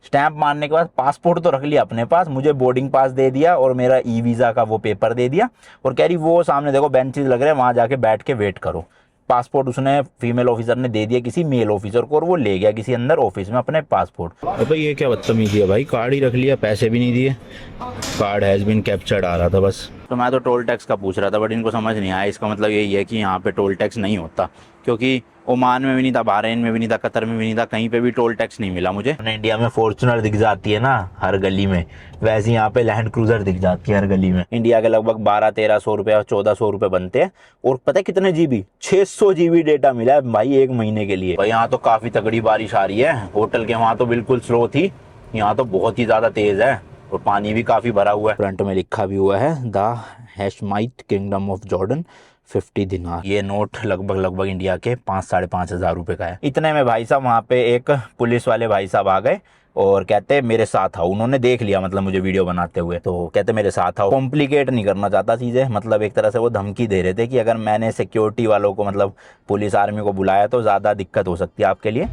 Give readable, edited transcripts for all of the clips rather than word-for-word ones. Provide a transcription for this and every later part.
Stamp मारने के बाद पासपोर्ट तो रख लिया अपने पास, मुझे बोर्डिंग पास दे दिया और मेरा ई वीज़ा का वो पेपर दे दिया, और कह रही वो सामने देखो बेंचेस लग रहे हैं, वहाँ जाके बैठ के वेट करो। पासपोर्ट उसने फीमेल ऑफिसर ने दे दिया किसी मेल ऑफिसर को, और वो ले गया किसी अंदर ऑफिस में अपने पासपोर्ट। अबे ये क्या बदतमीजी है भाई, कार्ड ही रख लिया, पैसे भी नहीं दिए, कार्ड हैज़ बीन कैप्चर्ड आ रहा था बस। तो मैं तो टोल टैक्स का पूछ रहा था, बट इनको समझ नहीं आया। इसका मतलब यही है कि यहाँ पे टोल टैक्स नहीं होता, क्योंकि ओमान में भी नहीं था, बहरीन में भी नहीं था, कतर में भी नहीं था, कहीं पे भी टोल टैक्स नहीं मिला मुझे। अपने इंडिया में फॉर्च्यूनर दिख जाती है ना हर गली में, वैसे यहाँ पे लैंड क्रूजर दिख जाती है हर गली में। इंडिया के लगभग 1200-1300 रुपये और 1400 रुपये बनते हैं, और पता है कितने जीबी, 600 जीबी डेटा मिला है भाई एक महीने के लिए। भाई यहाँ तो काफ़ी तगड़ी बारिश आ रही है, होटल के वहाँ तो बिल्कुल स्लो थी, यहाँ तो बहुत ही ज़्यादा तेज़ है, और पानी भी काफ़ी भरा हुआ है। फ्रंट में लिखा भी हुआ है द हैशमाइट किंगडम ऑफ जॉर्डन 50 दिनार। ये नोट लगभग इंडिया के 5-5.5 हज़ार रुपये का है। इतने में भाई साहब वहाँ पे एक पुलिस वाले भाई साहब आ गए और कहते मेरे साथ आओ। उन्होंने देख लिया मतलब मुझे वीडियो बनाते हुए, तो कहते मेरे साथ आओ। कॉम्प्लिकेट नहीं करना चाहता चीज़ें, मतलब एक तरह से वो धमकी दे रहे थे कि अगर मैंने सिक्योरिटी वालों को मतलब पुलिस आर्मी को बुलाया तो ज़्यादा दिक्कत हो सकती है आपके लिए।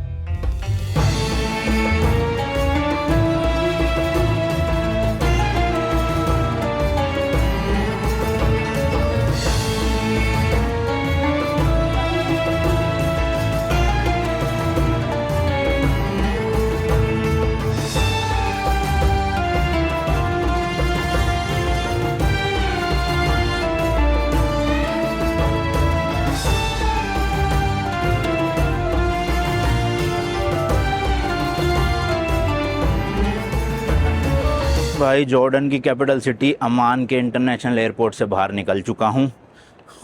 भाई जॉर्डन की कैपिटल सिटी अमान के इंटरनेशनल एयरपोर्ट से बाहर निकल चुका हूँ,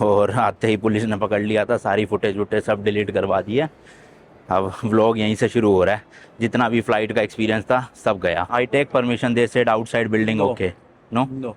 और आते ही पुलिस ने पकड़ लिया था, सारी फुटेज वुटेज सब डिलीट करवा दी है। अब व्लॉग यहीं से शुरू हो रहा है, जितना भी फ्लाइट का एक्सपीरियंस था सब गया। I take permission, they said outside building. Okay no no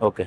okay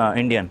Indian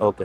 okay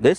this.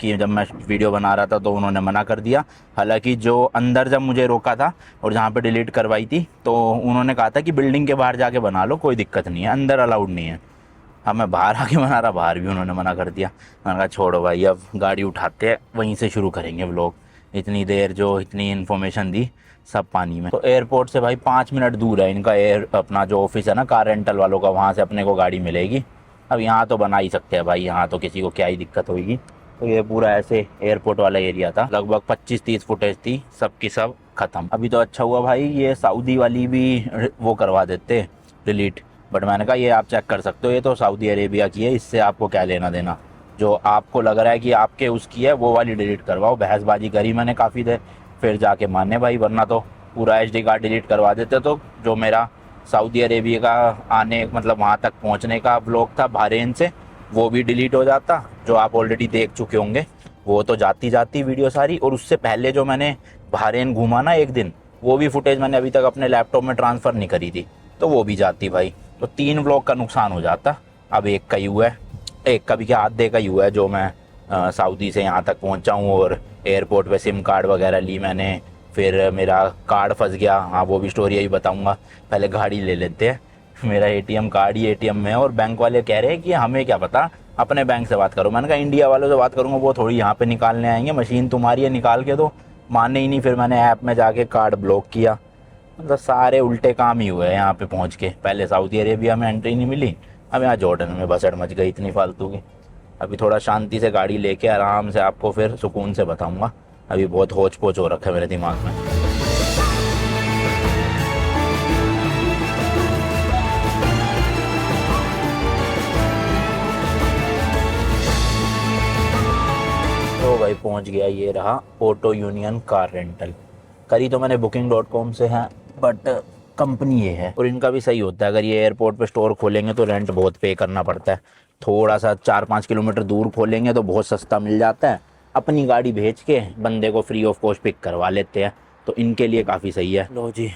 कि जब मैं वीडियो बना रहा था तो उन्होंने मना कर दिया। हालांकि जो अंदर जब मुझे रोका था और जहाँ पे डिलीट करवाई थी तो उन्होंने कहा था कि बिल्डिंग के बाहर जाके बना लो, कोई दिक्कत नहीं है, अंदर अलाउड नहीं है। अब मैं बाहर आके बना रहा, बाहर भी उन्होंने मना कर दिया। मैंने कहा छोड़ो भाई, अब गाड़ी उठाते हैं, वहीं से शुरू करेंगे व्लॉग। इतनी देर जो इतनी इन्फॉर्मेशन दी सब पानी में। तो एयरपोर्ट से भाई 5 मिनट दूर है इनका अपना जो ऑफिस है ना कार रेंटल वालों का, वहाँ से अपने को गाड़ी मिलेगी। अब यहाँ तो बना ही सकते हैं भाई, यहाँ तो किसी को क्या ही दिक्कत होगी। तो ये पूरा ऐसे एयरपोर्ट वाला एरिया था, लगभग 25-30 फुटेज थी, सब की सब खत्म। अभी तो अच्छा हुआ भाई ये सऊदी वाली भी वो करवा देते डिलीट, बट मैंने कहा ये आप चेक कर सकते हो, ये तो सऊदी अरेबिया की है, इससे आपको क्या लेना देना। जो आपको लग रहा है कि आपके उसकी है वो वाली डिलीट करवाओ। बहसबाजी करी मैंने काफ़ी देर, फिर जाके माने भाई, वरना तो पूरा एचडी कार्ड डिलीट करवा देते। तो जो मेरा सऊदी अरेबिया का आने मतलब वहाँ तक पहुँचने का ब्लॉग था बहरीन से, वो भी डिलीट हो जाता, जो आप ऑलरेडी देख चुके होंगे। वो तो जाती वीडियो सारी, और उससे पहले जो मैंने बहरीन घूमा ना एक दिन, वो भी फुटेज मैंने अभी तक अपने लैपटॉप में ट्रांसफ़र नहीं करी थी, तो वो भी जाती भाई। तो 3 व्लॉग का नुकसान हो जाता। अब एक का ही हुआ है, एक का भी क्या आधे का ही हुआ है, जो मैं सऊदी से यहाँ तक पहुँचा हूँ और एयरपोर्ट पे सिम कार्ड वगैरह ली मैंने, फिर मेरा कार्ड फंस गया। हाँ वो भी स्टोरी यही बताऊँगा, पहले गाड़ी ले लेते हैं। मेरा एटीएम कार्ड ही एटीएम में है, और बैंक वाले कह रहे हैं कि हमें क्या पता, अपने बैंक से बात करो। मैंने कहा इंडिया वालों से बात करूँगा, वो थोड़ी यहाँ पे निकालने आएंगे, मशीन तुम्हारी है निकाल के दो। माने ही नहीं, फिर मैंने ऐप में जाके कार्ड ब्लॉक किया। मतलब सारे उल्टे काम ही हुए हैं यहाँ पे पहुँच के। पहले सऊदी अरेबिया में एंट्री नहीं मिली, अब यहाँ जॉर्डन में बसड़ मच गई इतनी फालतू की। अभी थोड़ा शांति से गाड़ी लेके आराम से आपको फिर सुकून से बताऊँगा। अभी बहुत होच पोच हो रखा है मेरे दिमाग में। तो भाई पहुंच गया, ये रहा ऑटो यूनियन कार रेंटल। करी तो मैंने booking.com से है, बट कंपनी ये है, और इनका भी सही होता है। अगर ये एयरपोर्ट पे स्टोर खोलेंगे तो रेंट बहुत पे करना पड़ता है। थोड़ा सा 4-5 किलोमीटर दूर खोलेंगे तो बहुत सस्ता मिल जाता है। अपनी गाड़ी भेज के बंदे को फ्री ऑफ कॉस्ट पिक करवा लेते हैं, तो इनके लिए काफ़ी सही है। लो जी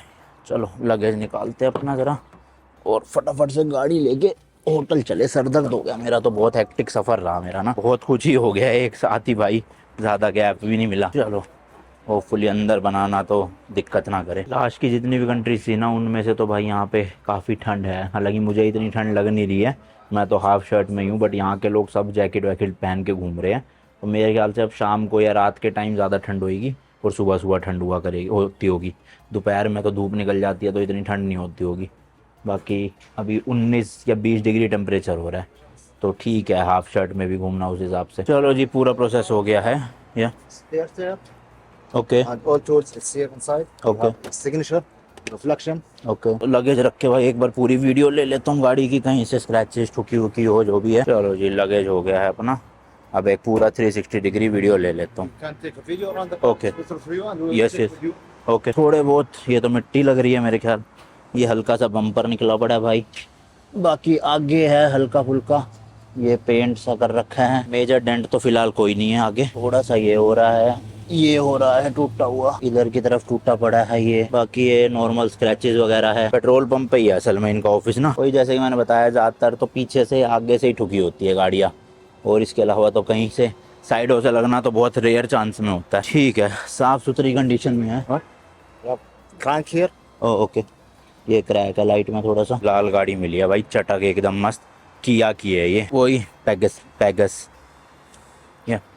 चलो लगेज निकालते हैं अपना ज़रा, और फटाफट से गाड़ी लेके होटल चले। सर दर्द हो गया मेरा, तो बहुत हेक्टिक सफ़र रहा मेरा ना, बहुत कुछ ही हो गया एक साथ ही भाई, ज़्यादा गैप भी नहीं मिला। चलो होपफुली अंदर बनाना तो दिक्कत ना करे। लास्ट की जितनी भी कंट्रीज थी ना उनमें से तो भाई यहाँ पे काफ़ी ठंड है। हालांकि मुझे इतनी ठंड लग नहीं रही है, मैं तो हाफ शर्ट में ही हूँ, बट यहाँ के लोग सब जैकेट वैकेट पहन के घूम रहे हैं। तो मेरे ख्याल से अब शाम को या रात के टाइम ज़्यादा ठंड होगी और सुबह सुबह ठंड हुआ करेगी होती होगी। दोपहर में तो धूप निकल जाती है तो इतनी ठंड नहीं होती होगी। बाकी अभी 19 या 20 डिग्री टेम्परेचर हो रहा है, तो ठीक है हाफ शर्ट में भी घूमना उस हिसाब से। चलो जी, पूरा प्रोसेस हो गया है। या Stairs there, okay and all tools is here inside. You Okay. have signature, reflection. Okay, luggage रख के भाई एक बार पूरी वीडियो ले लेता हूँ गाड़ी की, कहीं से स्क्रैचेस ठुकी वुकी हो जो भी है। चलो जी, लगेज हो गया है अपना। अब एक पूरा 360 डिग्री वीडियो ले लेता हूँ। You can take a video around the Okay. scooter for you, and we will Yes, check yes. with you. Okay, थोड़े बहुत ये तो मिट्टी लग रही है मेरे ख्याल। ये हल्का सा बम्पर निकला पड़ा है भाई, बाकी आगे है हल्का फुल्का ये पेंट सा कर रखा है। मेजर डेंट तो फिलहाल कोई नहीं है आगे, थोड़ा सा ये हो रहा है, ये हो रहा है टूटा हुआ, इधर की तरफ टूटा पड़ा है ये। बाकी ये नॉर्मल स्क्रैचेस वगैरह है। पेट्रोल पंप पे ही है असल में इनका ऑफिस ना। वही जैसे कि मैंने बताया, ज्यादातर तो पीछे से आगे से ही ठुकी होती है गाड़ियाँ, और इसके अलावा तो कहीं से साइडों से लगना तो बहुत रेयर चांस में होता है। ठीक है, साफ सुथरी कंडीशन में है। You have crank here. Okay, ये क्रैक है लाइट में थोड़ा सा। लाल गाड़ी मिली है भाई, चटक एकदम मस्त। किया की है ये, वही पैगस पैगस।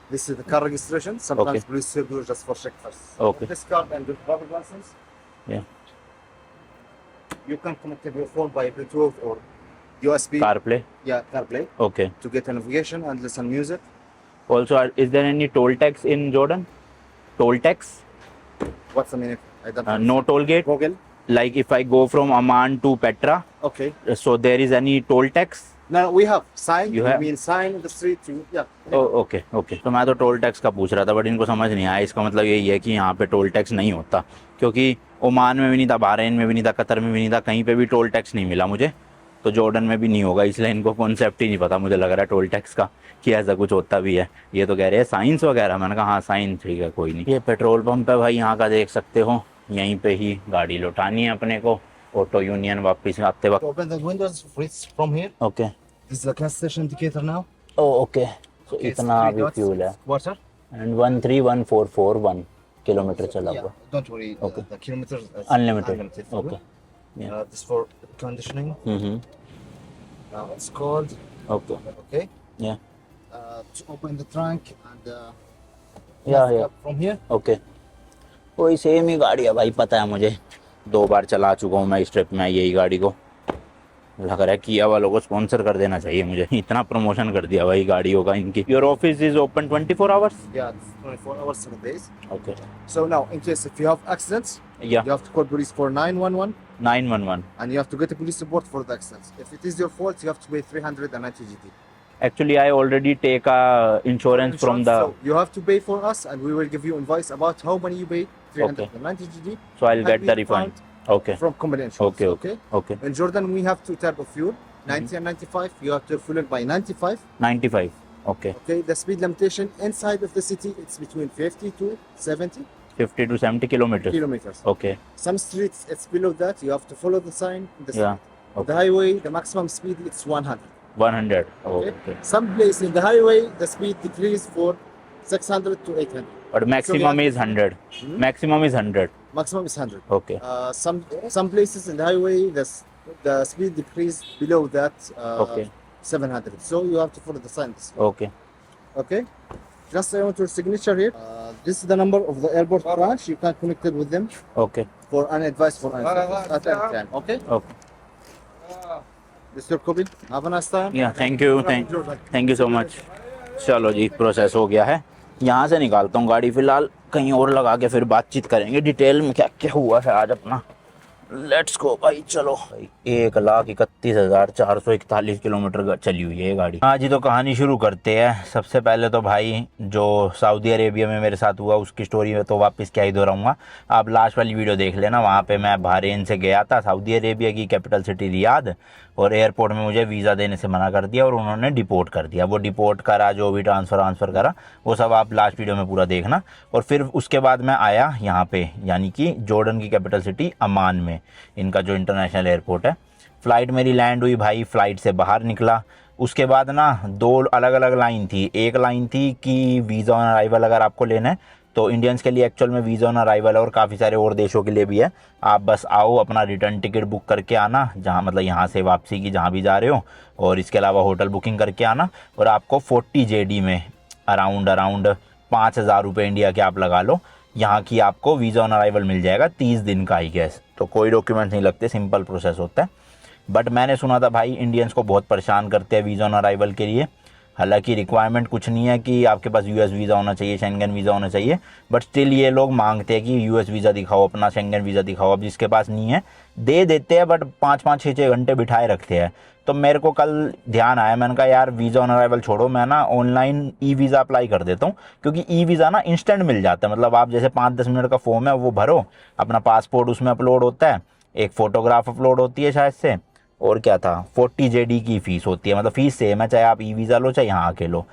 This is the car registration. Sometimes Okay. police will do just for check first. Okay. This card and the driver license. Yeah. You can connect your phone by Bluetooth or USB. CarPlay. Yeah, CarPlay okay, to get a navigation and listen music. Also is there any toll tax in Jordan? Toll tax? What's the meaning? I don't know. No toll gate, Google. like if I go from Amman to Petra, Okay. so there is any toll tax? Now we have sign. You You have? mean sign in the street? Yeah. Okay okay, तो मैं तो toll tax का पूछ रहा था, but इनको समझ नहीं आया। इसका मतलब यही है कि यहाँ पे टोल टैक्स नहीं होता, क्योंकि ओमान में भी नहीं था, बहरीन में भी नहीं था, कतर में भी नहीं था, कहीं पे भी टोल टैक्स नहीं मिला मुझे। तो जॉर्डन में भी नहीं होगा, इसलिए इनको कॉन्सेप्ट ही नहीं पता मुझे लग रहा है टोल टैक्स का, कि ऐसा कुछ होता भी है। ये तो कह रहे हैं साइंस वगैरह, मैंने कहा हाँ साइंस, ठीक है कोई नहीं। ये पेट्रोल पंप है भाई यहाँ का, देख सकते हो। यहीं पे ही गाड़ी लौटानी है अपने को, ऑटो यूनियन वापस आते वक्त। Open the windows from here. Okay, This is the gas station indicator now. Okay, तो Okay, इतना three अभी dots, फ्यूल है। Water. एंड 131,441 किलोमीटर चला हुआ। Don't worry. Okay. The kilometers. is unlimited. for okay, you. This for conditioning. Now it's cold. Okay, Okay. या To open the trunk and या या from here. Okay, वही same ही गाड़ी है भाई, पता है मुझे। 2 बार चला चुका हूँ मैं इस ट्रिप में यही गाड़ी को। लग रहा है किया वालों को स्पॉन्सर कर देना चाहिए मुझे, इतना प्रमोशन कर दिया भाई गाड़ियों का इनकी। Your office is open 24 hours? Yeah, it's 24 hours, 7 days. Okay, So now, in case if you have accidents, या you have to call police for 911 911। and you have to get a police report for the accidents. If it is your fault, you have to pay 390 GT. Actually I already take a insurance from the, So you have to pay for us and we will give you invoice about how many you pay, 390 GT. So I will and get we the refund. Okay From company insurance. Okay, okay. Okay, In Jordan, we have 2 type of fuel, 90 and 95. You have to fuel it by 95. 95। Okay, Okay, the speed limitation inside of the city, it's between 50 to 70 50 to 70 kilometers। kilometers. Okay, Some streets, it's below that. You have to follow the sign. In the Yeah, street. The highway, the maximum speed, it's 100. 100। Okay? Okay, Some place in the highway, the speed decrease for 600 to 800. But maximum is 100। Maximum is 100। Maximum is 100. Okay, Some places in the highway, the speed decrease below that, Okay. 700. So you have to follow the signs. Okay, Okay. Just I want your signature here. This is the number of the airport branch. You can connect it with them okay, for any advice for anything at any time. Okay. Okay, Mr. Kobil, have a nice time. या thank you so much. चलो जी, process हो गया है। यहाँ से निकालता हूँ गाड़ी फिलहाल, कहीं और लगा के फिर बातचीत करेंगे डिटेल में क्या क्या हुआ है आज अपना। लेट्स गो भाई, चलो भाई। 1,31,441 किलोमीटर चली हुई है ये गाड़ी। हाँ जी, तो कहानी शुरू करते हैं। सबसे पहले तो भाई जो सऊदी अरेबिया में मेरे साथ हुआ उसकी स्टोरी में तो वापस क्या ही दोहराऊंगा, आप लास्ट वाली वीडियो देख लेना। वहाँ पे मैं बहरीन से गया था सऊदी अरेबिया की कैपिटल सिटी रियाद, और एयरपोर्ट में मुझे वीज़ा देने से मना कर दिया और उन्होंने डिपोर्ट कर दिया। वो डिपोर्ट करा, जो भी ट्रांसफ़र करा, वो सब आप लास्ट वीडियो में पूरा देखना। और फिर उसके बाद मैं आया यहाँ पे, यानी कि जॉर्डन की कैपिटल सिटी अमान में, इनका जो इंटरनेशनल एयरपोर्ट है। फ़्लाइट मेरी लैंड हुई भाई, फ़्लाइट से बाहर निकला। उसके बाद ना 2 अलग अलग लाइन थी। एक लाइन थी कि वीज़ा ऑन अराइवल अगर आपको लेना है तो इंडियंस के लिए एक्चुअल में वीज़ा ऑन अराइवल है और काफ़ी सारे और देशों के लिए भी है। आप बस आओ, अपना रिटर्न टिकट बुक करके आना, जहाँ मतलब यहाँ से वापसी की जहाँ भी जा रहे हो, और इसके अलावा होटल बुकिंग करके आना, और आपको 40 JD में अराउंड 5,000 रुपये इंडिया के आप लगा लो, यहाँ की आपको वीज़ा ऑन अराइवल मिल जाएगा 30 दिन का, आई गेस। तो कोई डॉक्यूमेंट नहीं लगते, सिंपल प्रोसेस होता है। बट मैंने सुना था भाई इंडियंस को बहुत परेशान करते हैं वीज़ा ऑन अराइवल के लिए। हालांकि रिक्वायरमेंट कुछ नहीं है कि आपके पास US वीज़ा होना चाहिए, शेंगन वीज़ा होना चाहिए, बट स्टिल ये लोग मांगते हैं कि US वीज़ा दिखाओ, अपना शेंगन वीज़ा दिखाओ। अब जिसके पास नहीं है दे देते हैं, बट 5-5, 6-6 घंटे बिठाए रखते हैं। तो मेरे को कल ध्यान आया, मैंने कहा यार वीज़ा ऑन अराइवल छोड़ो, मैं ना ऑनलाइन वीज़ा अप्लाई कर देता हूँ, क्योंकि वीज़ा ना इंस्टेंट मिल जाता है। मतलब आप जैसे 5-10 मिनट का फॉर्म है वो भरो, अपना पासपोर्ट उसमें अपलोड होता है, एक फ़ोटोग्राफ अपलोड होती है शायद से, और क्या था 40 JD की फ़ीस होती है। मतलब फ़ीस सेम है, चाहे आप वीज़ा लो चाहे यहाँ आके लो।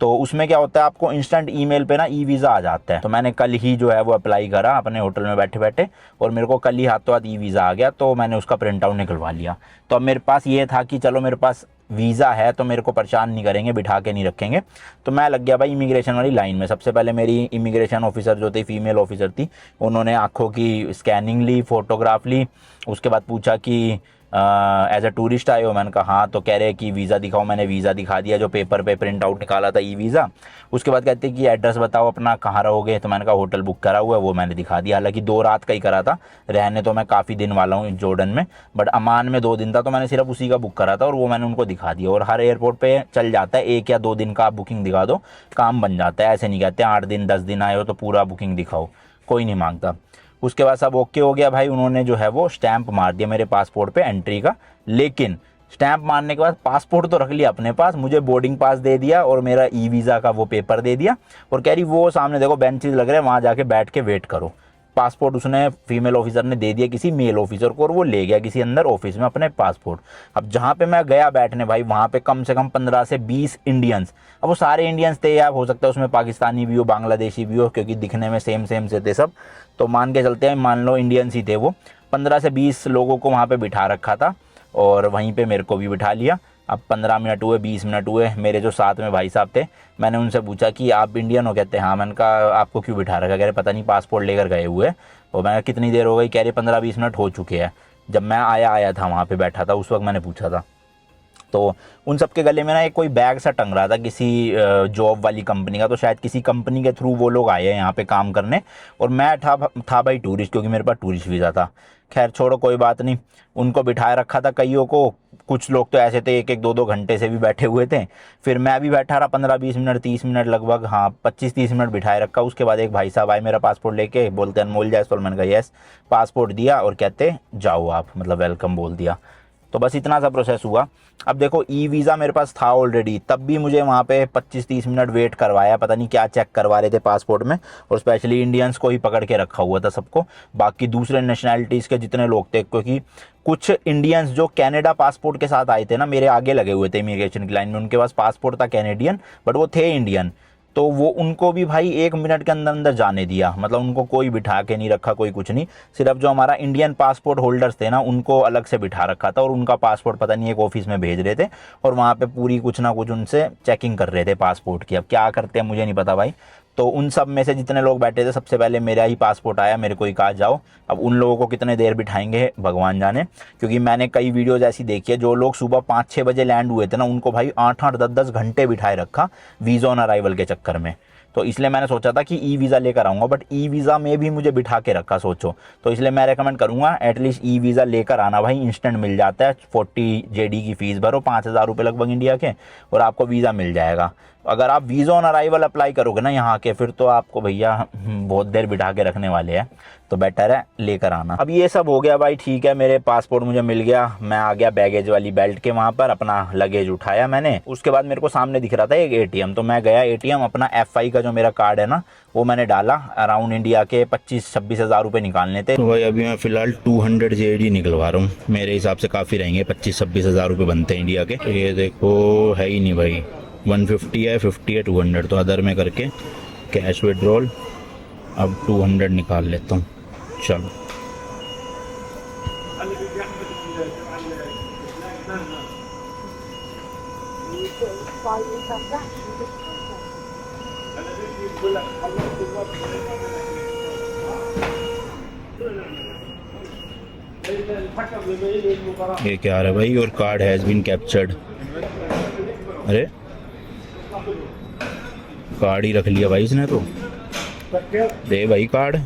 तो उसमें क्या होता है, आपको इंस्टेंट ईमेल पे ना वीज़ा आ जाता है। तो मैंने कल ही जो है वो अप्लाई करा अपने होटल में बैठे बैठे, और मेरे को कल ही हाथों हाथ वीज़ा आ गया। तो मैंने उसका प्रिंट आउट निकलवा लिया। तो अब मेरे पास ये था कि चलो मेरे पास वीज़ा है तो मेरे को परेशान नहीं करेंगे, बिठा के नहीं रखेंगे। तो मैं लग गया भाई इमिग्रेशन वाली लाइन में। सबसे पहले मेरी इमिग्रेशन ऑफिसर जो थी, फीमेल ऑफिसर थी, उन्होंने आँखों की स्कैनिंग ली, फ़ोटोग्राफ ली। उसके बाद पूछा कि एज अ टूरिस्ट आए हो? मैंने कहा हाँ। तो कह रहे कि वीज़ा दिखाओ। मैंने वीज़ा दिखा दिया जो पेपर पे प्रिंट आउट निकाला था, वीज़ा। उसके बाद कहते कि एड्रेस बताओ अपना, कहाँ रहोगे? तो मैंने कहा होटल बुक करा हुआ है, वो मैंने दिखा दिया। हालांकि 2 रात का ही करा था, रहने तो मैं काफ़ी दिन वाला हूँ जॉर्डन में, बट अमान में 2 दिन था, तो मैंने सिर्फ उसी का बुक करा था और वो मैंने उनको दिखा दिया। और हर एयरपोर्ट पे चल जाता है, 1 या 2 दिन का आप बुकिंग दिखा दो, काम बन जाता है। ऐसे नहीं कहते 8 दिन 10 दिन आए हो तो पूरा बुकिंग दिखाओ, कोई नहीं मांगता। उसके बाद सब ओके हो गया भाई। उन्होंने जो है वो स्टैंप मार दिया मेरे पासपोर्ट पे एंट्री का। लेकिन स्टैंप मारने के बाद पासपोर्ट तो रख लिया अपने पास, मुझे बोर्डिंग पास दे दिया और मेरा वीज़ा का वो पेपर दे दिया, और कह रही वो सामने देखो बेंचेस लग रहे हैं, वहाँ जाके बैठ के वेट करो। पासपोर्ट उसने फीमेल ऑफिसर ने दे दिया किसी मेल ऑफिसर को, और वो ले गया किसी अंदर ऑफिस में अपने पासपोर्ट। अब जहाँ पे मैं गया बैठने भाई, वहाँ पे कम से कम 15 से 20 इंडियंस। अब वो सारे इंडियंस थे या हो सकता है उसमें पाकिस्तानी भी हो, बांग्लादेशी भी हो, क्योंकि दिखने में सेम से थे सब। तो मान के चलते हैं, मान लो इंडियंस ही थे वो। 15 से 20 लोगों को वहाँ पे बिठा रखा था, और वहीं पे मेरे को भी बिठा लिया। अब 15 मिनट हुए, 20 मिनट हुए, मेरे जो साथ में भाई साहब थे, मैंने उनसे पूछा कि आप इंडियन हो? कहते हैं हाँ। मैंने कहा आपको क्यों बिठा रखा? कह रहे पता नहीं पासपोर्ट लेकर गए हुए। और मैंने कहा कितनी देर हो गई? कह रहे 15-20 मिनट हो चुके हैं। जब मैं आया था वहाँ पे बैठा था, उस वक्त मैंने पूछा था। तो उन सब के गले में ना एक कोई बैग सा टंग रहा था किसी जॉब वाली कंपनी का। तो शायद किसी कंपनी के थ्रू वो लोग आए हैं यहाँ पे काम करने, और मैं था भाई टूरिस्ट, क्योंकि मेरे पास टूरिस्ट वीज़ा था। खैर छोड़ो, कोई बात नहीं। उनको बिठाए रखा था कईयों को, कुछ लोग तो ऐसे थे 1-1, 2-2 घंटे से भी बैठे हुए थे। फिर मैं भी बैठा रहा 15-20 मिनट, 30 मिनट लगभग, हाँ 25-30 मिनट बिठाए रखा। उसके बाद एक भाई साहब आए मेरा पासपोर्ट लेके, बोलते अनमोल जायसवाल। मैंने कहा यस। पासपोर्ट दिया और कहते जाओ आप, मतलब वेलकम बोल दिया। तो बस इतना सा प्रोसेस हुआ। अब देखो वीज़ा मेरे पास था ऑलरेडी, तब भी मुझे वहाँ पे 25-30 मिनट वेट करवाया। पता नहीं क्या चेक करवा रहे थे पासपोर्ट में, और स्पेशली इंडियंस को ही पकड़ के रखा हुआ था सबको। बाकी दूसरे नेशनैलिटीज़ के जितने लोग थे, क्योंकि कुछ इंडियंस जो कनाडा पासपोर्ट के साथ आए थे ना, मेरे आगे लगे हुए थे इमिग्रेशन की लाइन में, उनके पास पासपोर्ट था कैनेडियन, बट वो थे इंडियन। तो वो उनको भी भाई 1 मिनट के अंदर अंदर जाने दिया। मतलब उनको कोई बिठा के नहीं रखा, कोई कुछ नहीं। सिर्फ जो हमारा इंडियन पासपोर्ट होल्डर्स थे ना, उनको अलग से बिठा रखा था, और उनका पासपोर्ट पता नहीं एक ऑफिस में भेज रहे थे, और वहाँ पे पूरी कुछ ना कुछ उनसे चेकिंग कर रहे थे पासपोर्ट की। अब क्या करते हैं मुझे नहीं पता भाई। तो उन सब में से जितने लोग बैठे थे, सबसे पहले मेरा ही पासपोर्ट आया, मेरे को ही कहा जाओ। अब उन लोगों को कितने देर बिठाएंगे भगवान जाने, क्योंकि मैंने कई वीडियोज़ ऐसी देखी है, जो लोग सुबह 5-6 बजे लैंड हुए थे ना, उनको भाई 8-8, 10-10 घंटे बिठाए रखा वीज़ा ऑन अराइवल के चक्कर में। तो इसलिए मैंने सोचा था कि वीज़ा लेकर आऊँगा, बट वीज़ा में भी मुझे बिठा के रखा, सोचो। तो इसलिए मैं रेकमेंड करूँगा एटलीस्ट वीज़ा लेकर आना भाई, इंस्टेंट मिल जाता है। 40 JD की फ़ीस भरो, 5,000 रुपये लगभग इंडिया के, और आपको वीज़ा मिल जाएगा। अगर आप वीज़ा ऑन अराइवल अप्लाई करोगे ना यहाँ के, फिर तो आपको भैया बहुत देर बिठा के रखने वाले हैं। तो बेटर है लेकर आना। अब ये सब हो गया भाई, ठीक है, मेरे पासपोर्ट मुझे मिल गया। मैं आ गया बैगेज वाली बेल्ट के वहाँ पर, अपना लगेज उठाया मैंने। उसके बाद मेरे को सामने दिख रहा था एक ATM, तो मैं गया ATM, अपना FI का जो मेरा कार्ड है ना, वो मैंने डाला। अराउंड इंडिया के 25-26 हज़ार रुपये निकालने थे। तो भाई अभी मैं फ़िलहाल 200 JD निकलवा रहा हूँ। मेरे हिसाब से काफ़ी रहेंगे, 25-26 हज़ार रुपये बनते हैं इंडिया के। ये देखो है ही नहीं भाई, 150 है, 50 है, 200। तो अदर में करके कैश विड्रॉल अब 200 निकाल लेता हूँ। चलो ये क्या आ रहा है भाई? Your card has been captured. अरे कार्ड ही रख लिया भाई इसने तो। दे भाई कार्ड।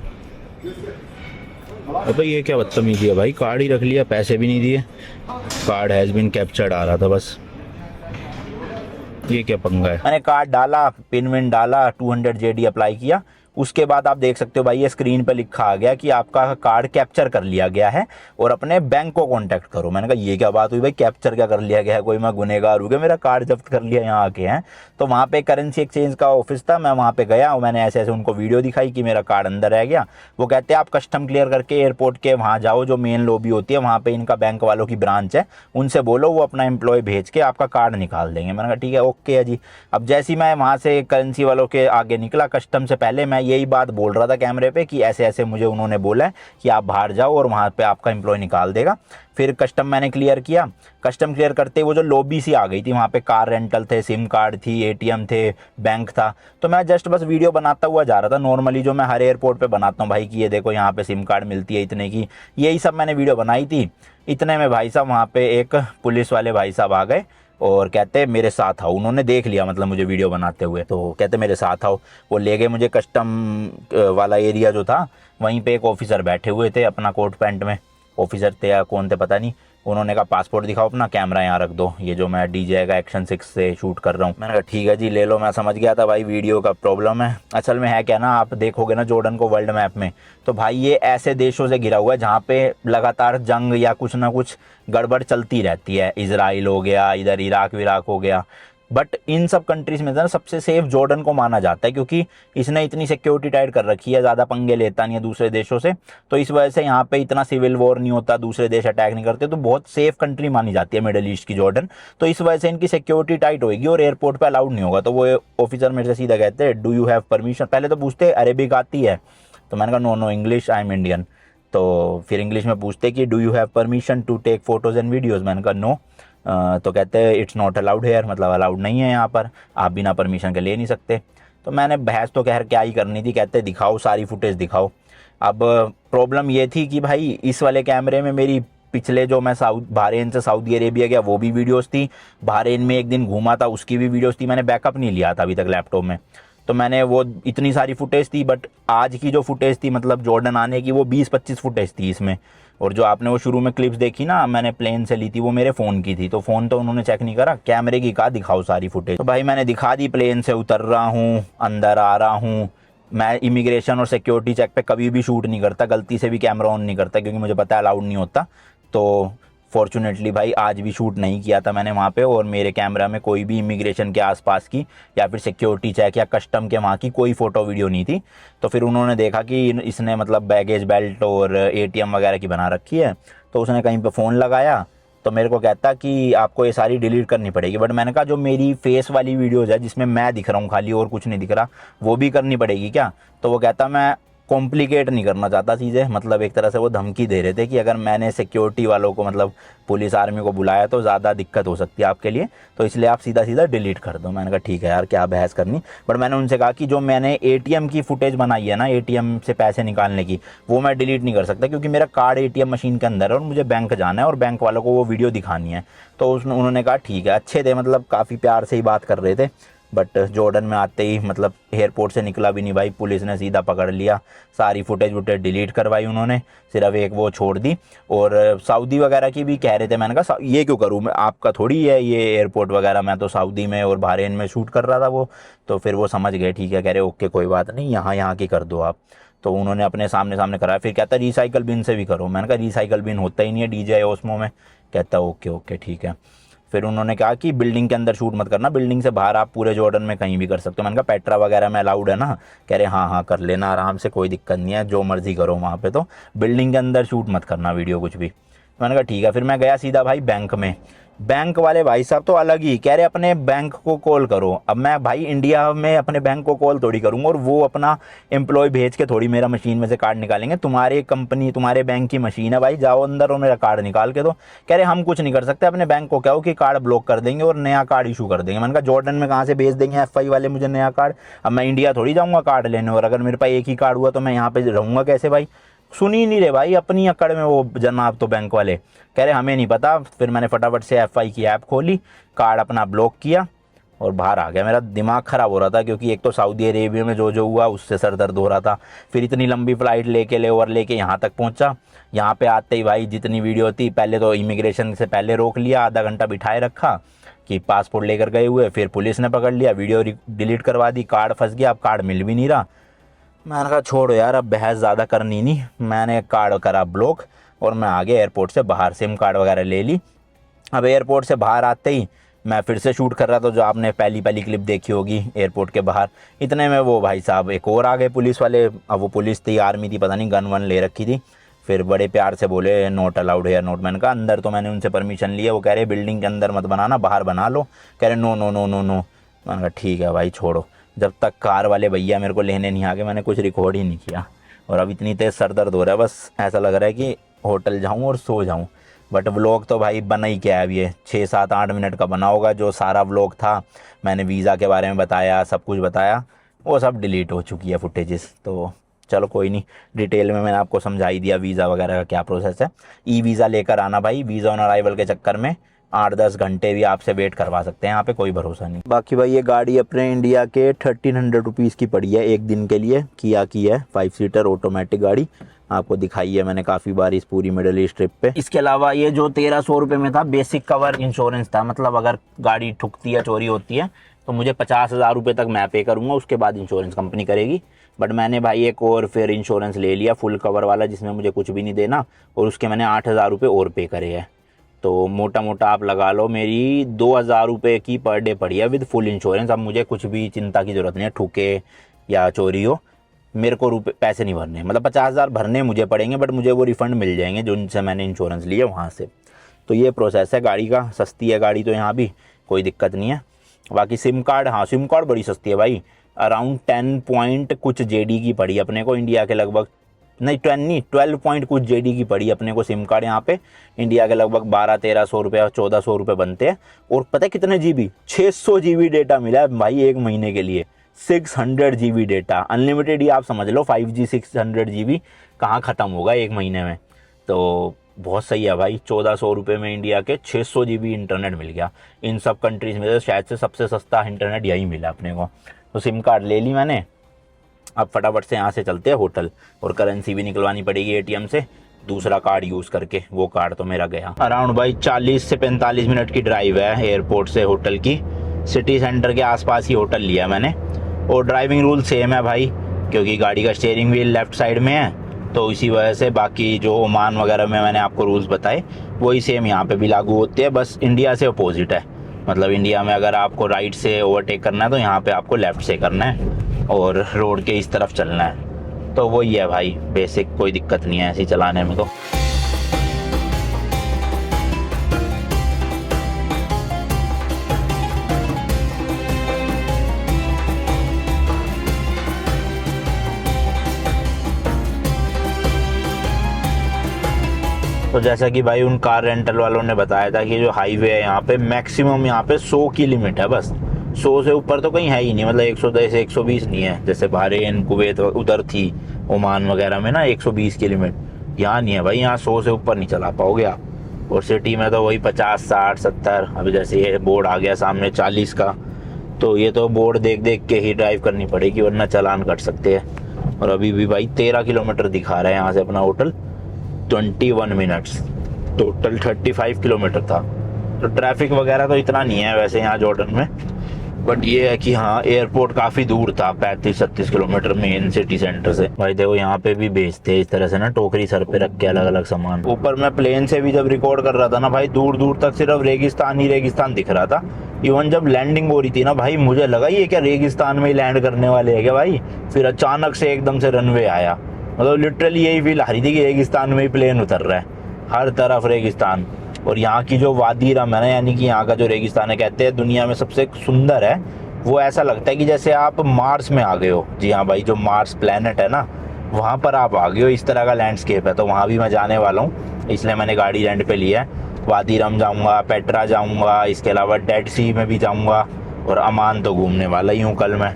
अबे ये क्या बदतमीजी है भाई, कार्ड ही रख लिया, पैसे भी नहीं दिए। कार्ड हैज बीन कैप्चर्ड आ रहा था बस। ये क्या पंगा है? मैंने कार्ड डाला, पिन विन डाला, 200 जेडी अप्लाई किया। उसके बाद आप देख सकते हो भाई ये स्क्रीन पे लिखा आ गया कि आपका कार्ड कैप्चर कर लिया गया है और अपने बैंक को कांटेक्ट करो। मैंने कहा ये क्या बात हुई भाई, कैप्चर क्या कर लिया गया है? कोई मैं गुनहगार हूँ क्या, मेरा कार्ड जब्त कर लिया यहाँ आके हैं? तो वहाँ पे करेंसी एक्सचेंज का ऑफिस था, मैं वहाँ पे गया और मैंने ऐसे ऐसे उनको वीडियो दिखाई कि मेरा कार्ड अंदर रह गया। वो कहते हैं आप कस्टम क्लियर करके एयरपोर्ट के वहाँ जाओ, जो मेन लॉबी होती है वहाँ पे इनका बैंक वालों की ब्रांच है, उनसे बोलो वो अपना एम्प्लॉय भेज के आपका कार्ड निकाल देंगे। मैंने कहा ठीक है ओके है जी। अब जैसे ही मैं वहाँ से करेंसी वालों के आगे निकला, कस्टम से पहले मैं यही बात बोल रहा था कैमरे पे कि ऐसे ऐसे मुझे उन्होंने बोला है कि आप बाहर जाओ और वहाँ पे आपका एम्प्लॉय निकाल देगा। फिर कस्टम मैंने क्लियर किया। कस्टम क्लियर करते वो जो लॉबी सी आ गई थी, वहाँ पे कार रेंटल थे, सिम कार्ड थी, एटीएम थे, बैंक था। तो मैं जस्ट बस वीडियो बनाता हुआ जा रहा था नॉर्मली, जो मैं हर एयरपोर्ट पे बनाता हूँ भाई कि ये देखो यहाँ पे सिम कार्ड मिलती है इतने की, यही सब मैंने वीडियो बनाई थी। इतने में भाई साहब वहाँ पे एक पुलिस वाले भाई साहब आ गए और कहते मेरे साथ आओ। उन्होंने देख लिया मतलब मुझे वीडियो बनाते हुए, तो कहते मेरे साथ आओ। वो ले गए मुझे कस्टम वाला एरिया जो था, वहीं पे एक ऑफिसर बैठे हुए थे अपना कोट पैंट में, ऑफिसर थे या कौन थे पता नहीं। उन्होंने कहा पासपोर्ट दिखाओ अपना, कैमरा यहाँ रख दो, ये जो मैं DJI का एक्शन 6 से शूट कर रहा हूँ। मैंने कहा ठीक है जी ले लो। मैं समझ गया था भाई वीडियो का प्रॉब्लम है। असल में है क्या ना, आप देखोगे ना जॉर्डन को वर्ल्ड मैप में, तो भाई ये ऐसे देशों से घिरा हुआ है जहाँ पे लगातार जंग या कुछ ना कुछ गड़बड़ चलती रहती है। इजराइल हो गया, इधर इराक विराक हो गया, बट इन सब कंट्रीज में ना सबसे सेफ जॉर्डन को माना जाता है, क्योंकि इसने इतनी सिक्योरिटी टाइट कर रखी है, ज़्यादा पंगे लेता नहीं है दूसरे देशों से। तो इस वजह से यहाँ पे इतना सिविल वॉर नहीं होता, दूसरे देश अटैक नहीं करते, तो बहुत सेफ कंट्री मानी जाती है मिडिल ईस्ट की जॉर्डन। तो इस वजह से इनकी सिक्योरिटी टाइट होगी और एयरपोर्ट पर अलाउड नहीं होगा। तो वो ऑफिसर मेरे से सीधा कहते हैं डू यू हैव परमिशन, पहले तो पूछते अरेबिक आती है, तो मैंने कहा no no English, I am Indian. तो फिर इंग्लिश में पूछते कि do you have permission to take photos and videos, मैंने कहा नो। तो कहते हैं इट्स नॉट अलाउड हेयर, मतलब अलाउड नहीं है यहाँ पर, आप बिना परमिशन के ले नहीं सकते। तो मैंने बहस तो खैर क्या ही करनी थी, कहते दिखाओ सारी फुटेज दिखाओ। अब प्रॉब्लम ये थी कि भाई इस वाले कैमरे में मेरी पिछले जो मैं बहरीन से सऊदी अरेबिया गया वो भी वीडियोस थी, बहरीन में एक दिन घूमा था उसकी भी वीडियोस थी। मैंने बैकअप नहीं लिया था अभी तक लैपटॉप में, तो मैंने वो इतनी सारी फुटेज थी। बट आज की जो फुटेज थी मतलब जॉर्डन आने की, वो 20-25 फुटेज थी इसमें। और जो आपने वो शुरू में क्लिप्स देखी ना मैंने प्लेन से ली थी, वो मेरे फ़ोन की थी, तो फ़ोन तो उन्होंने चेक नहीं करा, कैमरे की कहा दिखाओ सारी फुटेज। तो भाई मैंने दिखा दी, प्लेन से उतर रहा हूँ, अंदर आ रहा हूँ। मैं इमिग्रेशन और सिक्योरिटी चेक पे कभी भी शूट नहीं करता, गलती से भी कैमरा ऑन नहीं करता, क्योंकि मुझे पता है अलाउड नहीं होता। तो फॉर्चुनेटली भाई आज भी शूट नहीं किया था मैंने वहाँ पे, और मेरे कैमरा में कोई भी इमिग्रेशन के आसपास की या फिर सिक्योरिटी चेक या कस्टम के वहाँ की कोई फ़ोटो वीडियो नहीं थी। तो फिर उन्होंने देखा कि इसने मतलब बैगेज बेल्ट और ATM वगैरह की बना रखी है, तो उसने कहीं पे फ़ोन लगाया, तो मेरे को कहता कि आपको ये सारी डिलीट करनी पड़ेगी। बट मैंने कहा जो मेरी फेस वाली वीडियोज़ है जिसमें मैं दिख रहा हूँ खाली और कुछ नहीं दिख रहा, वो भी करनी पड़ेगी क्या? तो वो कहता मैं कॉम्प्लिकेट नहीं करना चाहता चीज़ें, मतलब एक तरह से वो धमकी दे रहे थे कि अगर मैंने सिक्योरिटी वालों को मतलब पुलिस आर्मी को बुलाया तो ज़्यादा दिक्कत हो सकती है आपके लिए, तो इसलिए आप सीधा सीधा डिलीट कर दो। मैंने कहा ठीक है यार क्या बहस करनी। बट मैंने उनसे कहा कि जो मैंने ATM की फुटेज बनाई है ना, ATM से पैसे निकालने की, वो मैं डिलीट नहीं कर सकता, क्योंकि मेरा कार्ड ATM मशीन के अंदर है और मुझे बैंक जाना है और बैंक वालों को वो वीडियो दिखानी है। तो उन्होंने कहा ठीक है, अच्छे थे, मतलब काफ़ी प्यार से ही बात कर रहे थे। बट जॉर्डन में आते ही मतलब एयरपोर्ट से निकला भी नहीं भाई, पुलिस ने सीधा पकड़ लिया, सारी फुटेज वुटेज डिलीट करवाई उन्होंने, सिर्फ एक वो छोड़ दी। और सऊदी वगैरह की भी कह रहे थे, मैंने कहा ये क्यों करूँ मैं, आपका थोड़ी है ये एयरपोर्ट वगैरह, मैं तो सऊदी में और बहरीन में शूट कर रहा था वो। तो फिर वो समझ गए, ठीक है, कह रहे ओके कोई बात नहीं, यहाँ की कर दो आप। तो उन्होंने अपने सामने सामने कराया। फिर कहता रिसाइकल बिन से भी करो, मैंने कहा रिसाइकल बिन होता ही नहीं है DJI ओस्मो में। कहता ओके ओके ठीक है। फिर उन्होंने कहा कि बिल्डिंग के अंदर शूट मत करना, बिल्डिंग से बाहर आप पूरे जॉर्डन में कहीं भी कर सकते हो। मैंने कहा पेट्रा वगैरह में अलाउड है ना? कह रहे हाँ कर लेना आराम से, कोई दिक्कत नहीं है, जो मर्जी करो वहाँ पे, तो बिल्डिंग के अंदर शूट मत करना वीडियो कुछ भी। मैंने कहा ठीक है। फिर मैं गया सीधा भाई बैंक में। बैंक वाले भाई साहब तो अलग ही कह रहे अपने बैंक को कॉल करो। अब मैं भाई इंडिया में अपने बैंक को कॉल थोड़ी करूँगा और वो अपना एम्प्लॉय भेज के थोड़ी मेरा मशीन में से कार्ड निकालेंगे। तुम्हारी कंपनी तुम्हारे बैंक की मशीन है भाई, जाओ अंदर और मेरा कार्ड निकाल के दो। कह रहे हम कुछ नहीं कर सकते, अपने बैंक को कहो कि कार्ड ब्लॉक कर देंगे और नया कार्ड इशू कर देंगे। मैंने कहा जॉर्डन में कहाँ से भेज देंगे FI वाले मुझे नया कार्ड, अब मैं इंडिया थोड़ी जाऊँगा कार्ड लेने, और अगर मेरे पास एक ही कार्ड हुआ तो मैं यहाँ पे रहूँगा कैसे भाई। सुन ही नहीं रहे भाई अपनी अकड़ में वो जनाब तो बैंक वाले। कह रहे हमें नहीं पता। फिर मैंने फटाफट से FI की ऐप खोली, कार्ड अपना ब्लॉक किया और बाहर आ गया। मेरा दिमाग ख़राब हो रहा था क्योंकि एक तो सऊदी अरेबिया में जो हुआ उससे सर दर्द हो रहा था, फिर इतनी लंबी फ़्लाइट लेके लेओवर लेके यहाँ तक पहुँचा। यहाँ पे आते ही भाई जितनी वीडियो थी, पहले तो इमिग्रेशन से पहले रोक लिया, आधा घंटा बिठाए रखा कि पासपोर्ट लेकर गए हुए, फिर पुलिस ने पकड़ लिया, वीडियो डिलीट करवा दी, कार्ड फंस गया, अब कार्ड मिल भी नहीं रहा। मैंने कहा छोड़ो यार अब बहस ज़्यादा करनी नहीं, मैंने कार्ड करा ब्लॉक और मैं आ गया एयरपोर्ट से बाहर, सिम कार्ड वगैरह ले ली। अब एयरपोर्ट से बाहर आते ही मैं फिर से शूट कर रहा था, जो आपने पहली क्लिप देखी होगी एयरपोर्ट के बाहर। इतने में वो भाई साहब एक और आ गए पुलिस वाले। अब वो पुलिस थी, आर्मी थी, पता नहीं गन वन ले रखी थी। फिर बड़े प्यार से बोले नोट अलाउड है नोट। मैंने कहा अंदर तो मैंने उनसे परमिशन लिया, वो कह रहे बिल्डिंग के अंदर मत बनाना, बाहर बना लो। कह रहे no no no no no. मैंने कहा ठीक है भाई छोड़ो। जब तक कार वाले भैया मेरे को लेने नहीं आ गए मैंने कुछ रिकॉर्ड ही नहीं किया। और अब इतनी तेज़ सर दर्द हो रहा है, बस ऐसा लग रहा है कि होटल जाऊं और सो जाऊं। बट व्लॉग तो भाई बना ही क्या है, अब ये 6, 7, 8 मिनट का बना होगा। जो सारा व्लॉग था, मैंने वीज़ा के बारे में बताया, सब कुछ बताया, वो सब डिलीट हो चुकी है फुटेजेस। तो चलो कोई नहीं, डिटेल में मैंने आपको समझा ही दिया वीज़ा वगैरह का क्या प्रोसेस है। वीज़ा लेकर आना भाई, वीज़ा ऑन अराइवल के चक्कर में 8-10 घंटे भी आपसे वेट करवा सकते हैं, यहाँ पे कोई भरोसा नहीं। बाकी भाई ये गाड़ी अपने इंडिया के 1300 रुपीज़ की पड़ी है एक दिन के लिए। किया की है 5 सीटर ऑटोमेटिक गाड़ी, आपको दिखाई है मैंने काफ़ी बार इस पूरी मिडिल ईस्ट ट्रिप पे। इसके अलावा ये जो 1300 रुपये में था बेसिक कवर इंश्योरेंस था, मतलब अगर गाड़ी ठुकती है चोरी होती है तो मुझे 50,000 रुपये तक मैं पे करूँगा, उसके बाद इंश्योरेंस कंपनी करेगी। बट मैंने भाई एक और फिर इंश्योरेंस ले लिया फुल कवर वाला, जिसमें मुझे कुछ भी नहीं देना, और उसके मैंने 8,000 रुपये और पे करे हैं। तो मोटा मोटा आप लगा लो मेरी 2,000 रुपये की पर डे पड़ी है विद फुल इंश्योरेंस। अब मुझे कुछ भी चिंता की ज़रूरत नहीं है, ठुके या चोरी हो, मेरे को पैसे नहीं भरने। मतलब 50,000 भरने मुझे पड़ेंगे, बट मुझे वो रिफ़ंड मिल जाएंगे जो उनसे मैंने इंश्योरेंस लिया वहाँ से। तो ये प्रोसेस है गाड़ी का। सस्ती है गाड़ी तो यहाँ भी, कोई दिक्कत नहीं है। बाकी सिम कार्ड, हाँ सिम कार्ड बड़ी सस्ती है भाई, अराउंड 10 पॉइंट कुछ JD की पड़ी अपने को, इंडिया के लगभग नहीं 12 पॉइंट कुछ JD की पड़ी अपने को सिम कार्ड यहाँ पे। इंडिया के लगभग 1200-1300 रुपये और 1400 रुपये बनते हैं। और पता है कितने GB? 600 GB डेटा मिला है भाई एक महीने के लिए, 600 GB डेटा अनलिमिटेड ही आप समझ लो। 5G 600 GB कहाँ ख़त्म होगा एक महीने में। तो बहुत सही है भाई, 1400 रुपये में इंडिया के 600 GB इंटरनेट मिल गया। इन सब कंट्रीज़ में तो शायद से सबसे सस्ता इंटरनेट यही मिला अपने को। तो सिम कार्ड ले ली मैंने, अब फटाफट से यहाँ से चलते हैं होटल, और करेंसी भी निकलवानी पड़ेगी ATM से दूसरा कार्ड यूज़ करके। वो कार्ड तो मेरा गया। अराउंड भाई 40 से 45 मिनट की ड्राइव है एयरपोर्ट से होटल की। सिटी सेंटर के आसपास ही होटल लिया मैंने, और ड्राइविंग रूल सेम है भाई, क्योंकि गाड़ी का स्टीयरिंग व्हील लेफ़्ट साइड में है, तो इसी वजह से बाकी जो ओमान वगैरह में मैंने आपको रूल्स बताए वही सेम यहाँ पे भी लागू होते हैं। बस इंडिया से अपोजिट है, मतलब इंडिया में अगर आपको राइट से ओवरटेक करना है तो यहाँ पे आपको लेफ़्ट से करना है और रोड के इस तरफ चलना है। तो वही है भाई बेसिक, कोई दिक्कत नहीं है ऐसे चलाने में। तो जैसा कि भाई उन कार रेंटल वालों ने बताया था कि जो हाईवे है यहाँ पे मैक्सिमम यहाँ पे 100 की लिमिट है, बस 100 से ऊपर तो कहीं है ही नहीं। मतलब 110 120 नहीं है, जैसे बहरीन कुवैत उधर थी ओमान वगैरह में ना 120 की लिमिट, यहाँ नहीं है भाई। यहाँ 100 से ऊपर नहीं चला पाओगे आप। और सिटी में तो वही 50 60 70। अभी जैसे ये बोर्ड आ गया सामने 40 का, तो ये तो बोर्ड देख देख के ही ड्राइव करनी पड़ेगी वरना चालान कट सकते हैं। और अभी भी भाई 13 किलोमीटर दिखा रहा है यहाँ से अपना होटल, 21 मिनट्स, टोटल 35 किलोमीटर था। तो ट्रैफिक वगैरह तो इतना नहीं है वैसे यहाँ जॉर्डन में, बट ये है कि हाँ एयरपोर्ट काफ़ी दूर था, 35-36 किलोमीटर मेन सिटी सेंटर से। भाई देखो यहाँ पे भी बेचते इस तरह से ना, टोकरी सर पे रख के अलग अलग सामान। ऊपर मैं प्लेन से भी जब रिकॉर्ड कर रहा था ना भाई, दूर दूर तक सिर्फ रेगिस्तान ही रेगिस्तान दिख रहा था। इवन जब लैंडिंग हो रही थी ना भाई, मुझे लगा ये क्या रेगिस्तान में ही लैंड करने वाले है क्या भाई। फिर अचानक से एकदम से रनवे आया, मतलब लिटरली यही फील आ रही थी कि रेगिस्तान में ही प्लेन उतर रहा है, हर तरफ रेगिस्तान। और यहाँ की जो वादी रम है ना, यानी कि यहाँ का जो रेगिस्तान है, कहते हैं दुनिया में सबसे सुंदर है। वो ऐसा लगता है कि जैसे आप मार्स में आ गए हो। जी हाँ भाई, जो मार्स प्लेनेट है ना, वहाँ पर आप आ गए हो। इस तरह का लैंडस्केप है। तो वहाँ भी मैं जाने वाला हूँ, इसलिए मैंने गाड़ी रेंट पे ली है। वादी रम जाऊँगा, पेट्रा जाऊँगा, इसके अलावा डेड सी में भी जाऊँगा, और अमान तो घूमने वाला ही हूँ कल मैं।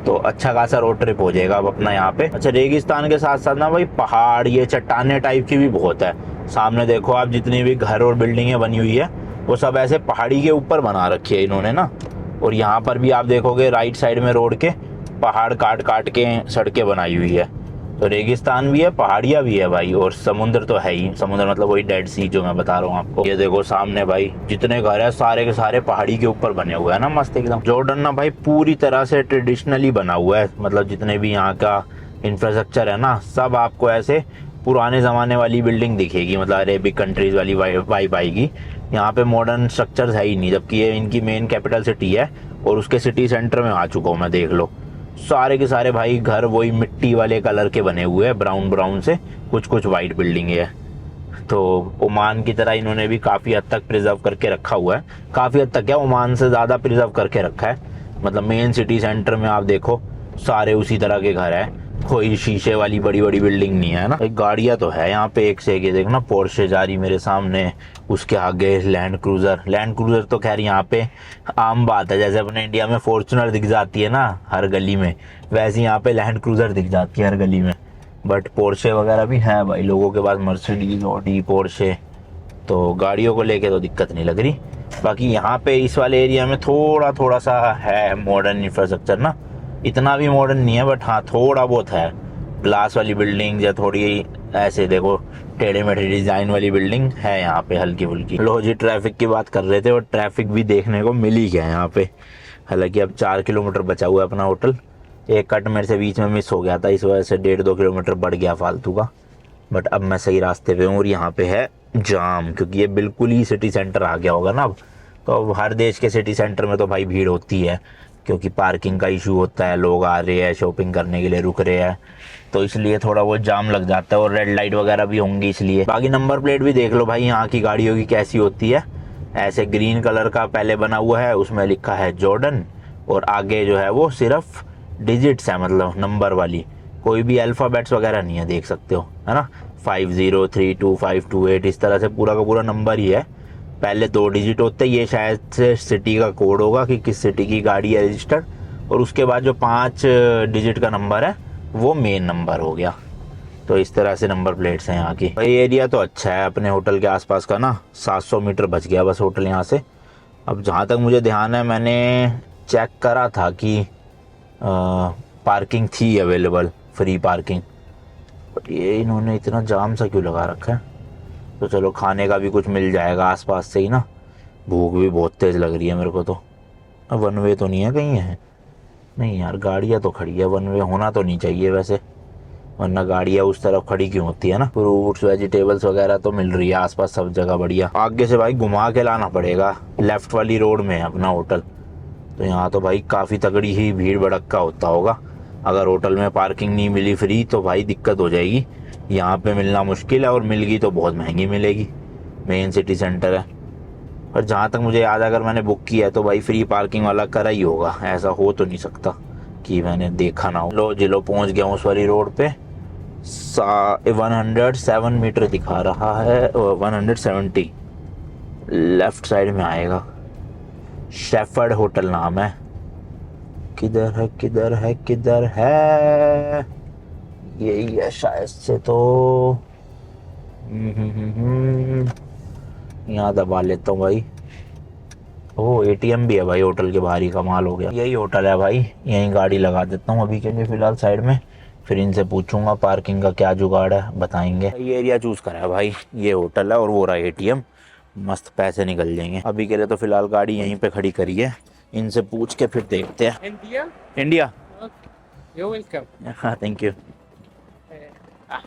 तो अच्छा खासा रोड ट्रिप हो जाएगा अब अपना यहाँ पे। अच्छा, रेगिस्तान के साथ साथ ना भाई पहाड़, ये चट्टाने टाइप की भी बहुत है। सामने देखो आप, जितनी भी घर और बिल्डिंगें बनी हुई है वो सब ऐसे पहाड़ी के ऊपर बना रखी है इन्होंने ना। और यहाँ पर भी आप देखोगे राइट साइड में रोड के पहाड़ काट काट के सड़कें बनाई हुई है। तो रेगिस्तान भी है, पहाड़ियाँ भी है भाई, और समुद्र तो है ही। समुद्र मतलब वही डेड सी जो मैं बता रहा हूँ आपको। ये देखो सामने भाई, जितने घर है सारे के सारे पहाड़ी के ऊपर बने हुए हैं ना, मस्त एकदम। जॉर्डन ना भाई पूरी तरह से ट्रेडिशनली बना हुआ है। मतलब जितने भी यहाँ का इंफ्रास्ट्रक्चर है ना, सब आपको ऐसे पुराने ज़माने वाली बिल्डिंग दिखेगी। मतलब अरेबिक कंट्रीज़ वाली वाइब आएगी। यहाँ पे मॉडर्न स्ट्रक्चर्स है ही नहीं, जबकि ये इनकी मेन कैपिटल सिटी है। और उसके सिटी सेंटर में आ चुका हूँ मैं, देख लो। सारे के सारे भाई घर वही मिट्टी वाले कलर के बने हुए हैं, ब्राउन ब्राउन से, कुछ कुछ वाइट बिल्डिंग है। तो ओमान की तरह इन्होंने भी काफ़ी हद तक प्रिजर्व करके रखा हुआ है। काफ़ी हद तक क्या, ओमान से ज़्यादा प्रिजर्व करके रखा है। मतलब मेन सिटी सेंटर में आप देखो सारे उसी तरह के घर है, कोई शीशे वाली बड़ी बड़ी बिल्डिंग नहीं है ना। एक गाड़ियाँ तो है यहाँ पे एक से एक। ये देखो ना, पोर्शे जा रही मेरे सामने, उसके आगे लैंड क्रूजर तो खैर यहाँ पे आम बात है। जैसे अपने इंडिया में फॉर्च्यूनर दिख जाती है ना हर गली में, वैसे यहाँ पे लैंड क्रूजर दिख जाती है हर गली में। बट पोर्शे वगैरह भी है भाई लोगों के पास, मर्सिडीज, ऑडी, पोर्शे। तो गाड़ियों को लेके तो दिक्कत नहीं लग रही। बाकी यहाँ पे इस वाले एरिया में थोड़ा थोड़ा सा है मॉडर्न इंफ्रास्ट्रक्चर ना, इतना भी मॉडर्न नहीं है, बट हाँ थोड़ा बहुत है। ग्लास वाली बिल्डिंग या थोड़ी ऐसे देखो टेढ़े मेढ़े डिज़ाइन वाली बिल्डिंग है यहाँ पे, हल्की फुल्की। लो जी, ट्रैफिक की बात कर रहे थे, और ट्रैफिक भी देखने को मिल ही गया यहाँ पे। हालांकि अब 4 किलोमीटर बचा हुआ है अपना होटल। एक कट मेरे से बीच में मिस हो गया था, इस वजह से 1.5-2 किलोमीटर बढ़ गया फालतू का। बट अब मैं सही रास्ते पे हूँ। और यहाँ पे है जाम, क्योंकि ये बिल्कुल ही सिटी सेंटर आ गया होगा ना अब। तो अब हर देश के सिटी सेंटर में तो भाई भीड़ होती है, क्योंकि पार्किंग का इशू होता है, लोग आ रहे हैं शॉपिंग करने के लिए, रुक रहे हैं, तो इसलिए थोड़ा बहुत जाम लग जाता है। और रेड लाइट वगैरह भी होंगी इसलिए। बाकी नंबर प्लेट भी देख लो भाई यहाँ की गाड़ियों की कैसी होती है। ऐसे ग्रीन कलर का पहले बना हुआ है, उसमें लिखा है जॉर्डन, और आगे जो है वो सिर्फ डिजिट्स है, मतलब नंबर वाली, कोई भी अल्फ़ाबेट्स वगैरह नहीं है, देख सकते हो है ना। 50325228 इस तरह से पूरा का पूरा नंबर ही है। पहले 2 डिजिट होते हैं, ये शायद से सिटी का कोड होगा कि किस सिटी की गाड़ी है रजिस्टर्ड, और उसके बाद जो 5 डिजिट का नंबर है वो मेन नंबर हो गया। तो इस तरह से नंबर प्लेट्स हैं यहाँ की। भाई एरिया तो अच्छा है अपने होटल के आसपास का ना। 700 मीटर बच गया बस होटल यहाँ से। अब जहाँ तक मुझे ध्यान है, मैंने चेक करा था कि पार्किंग थी अवेलेबल, फ्री पार्किंग। बट ये इन्होंने इतना जाम सा क्यों लगा रखा है। तो चलो खाने का भी कुछ मिल जाएगा आसपास से ही ना। भूख भी बहुत तेज़ लग रही है मेरे को तो। अब वन वे तो नहीं है कहीं है? नहीं यार, गाड़ियाँ तो खड़ी है, वन वे होना तो नहीं चाहिए वैसे, वरना गाड़ियाँ उस तरफ खड़ी क्यों होती है ना। फ्रूट्स वेजिटेबल्स वगैरह तो मिल रही है आसपास सब जगह बढ़िया। आगे से भाई घुमा के लाना पड़ेगा, लेफ्ट वाली रोड में है अपना होटल। तो यहाँ तो भाई काफ़ी तगड़ी ही भीड़ भड़क्का होता होगा। अगर होटल में पार्किंग नहीं मिली फ्री तो भाई दिक्कत हो जाएगी। यहाँ पे मिलना मुश्किल है, और मिल गई तो बहुत महंगी मिलेगी, मेन सिटी सेंटर है। और जहाँ तक मुझे याद है, अगर मैंने बुक किया है तो भाई फ्री पार्किंग वाला करा ही होगा, ऐसा हो तो नहीं सकता कि मैंने देखा ना हो। लो जिलो पहुँच गया हूँ उस वाली रोड पे। 107 मीटर दिखा रहा है, 170 लेफ्ट साइड में आएगा। शेफर्ड होटल नाम है। किधर है किधर है किधर है? यही है शायद से। तो यहाँ दबा लेता हूँ भाई। ओह एटीएम भी है भाई होटल के बाहर ही, कमाल हो गया। यही होटल है भाई, यहीं गाड़ी लगा देता हूँ अभी के लिए फ़िलहाल साइड में। फिर इनसे पूछूंगा पार्किंग का क्या जुगाड़ है, बताएंगे। ये एरिया चूज़ करा है भाई, ये होटल है और वो रहा एटीएम, मस्त पैसे निकल जाएंगे। अभी के लिए तो फिलहाल गाड़ी यहीं पे खड़ी करी है, इनसे पूछ के फिर देखते हैं। India You're welcome. हाँ थैंक यू।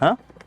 हाँ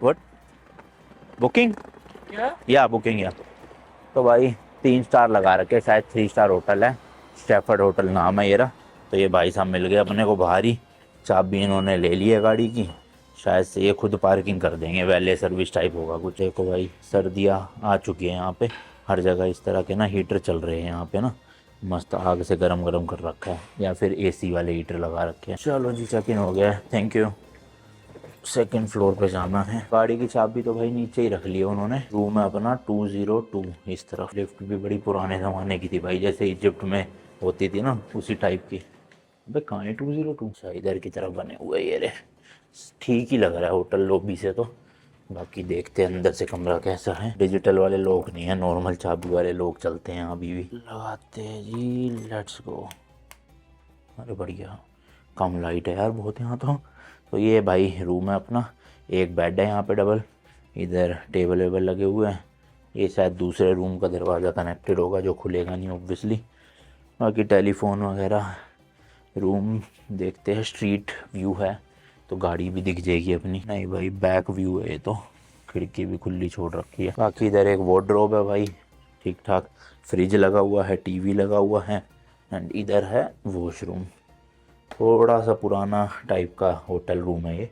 व्हाट बुकिंग क्या या बुकिंग या। तो भाई 3 स्टार लगा रखे, शायद 3 स्टार होटल है, शेफर्ड होटल नाम है ये रहा। तो ये भाई साहब मिल गए अपने को बाहर ही, चाबी इन्होंने ले ली है गाड़ी की, शायद से ये खुद पार्किंग कर देंगे, वैले सर्विस टाइप होगा कुछ। देखो भाई सर्दियाँ आ चुकी है यहाँ पे, हर जगह इस तरह के ना हीटर चल रहे हैं यहाँ पे ना, मस्त आग से गरम गरम कर रखा है, या फिर एसी वाले हीटर लगा रखे हैं। चलो जी चेक इन हो गया है, थैंक यू। सेकंड फ्लोर पे जाना है। गाड़ी की चाबी तो भाई नीचे ही रख ली है उन्होंने। रूम है अपना 202 इस तरफ। लिफ्ट भी बड़ी पुराने ज़माने की थी भाई, जैसे इजिप्ट में होती थी ना उसी टाइप की। अबे कहाँ है 202? अच्छा इधर की तरफ बने हुए ये रे। ठीक ही लग रहा है होटल लॉबी से तो। बाकी देखते हैं अंदर से कमरा कैसा है। डिजिटल वाले लोग नहीं है, नॉर्मल चाबी वाले लोग चलते हैं अभी भी। लगाते हैं जी, लेट्स गो। अरे बढ़िया, कम लाइट है यार बहुत यहाँ तो ये भाई रूम है अपना। एक बेड है यहाँ पे डबल, इधर टेबल वेबल लगे हुए हैं। ये शायद दूसरे रूम का दरवाज़ा कनेक्टेड होगा जो खुलेगा नहीं ऑब्वियसली। बाकी टेलीफोन वगैरह। रूम देखते हैं, स्ट्रीट व्यू है तो गाड़ी भी दिख जाएगी अपनी। नहीं भाई बैक व्यू है ये तो, खिड़की भी खुली छोड़ रखी है। बाकी इधर एक वार्डरोब है भाई, ठीक ठाक। फ्रिज लगा हुआ है, टीवी लगा हुआ है, एंड इधर है वॉशरूम। थोड़ा सा पुराना टाइप का होटल रूम है ये,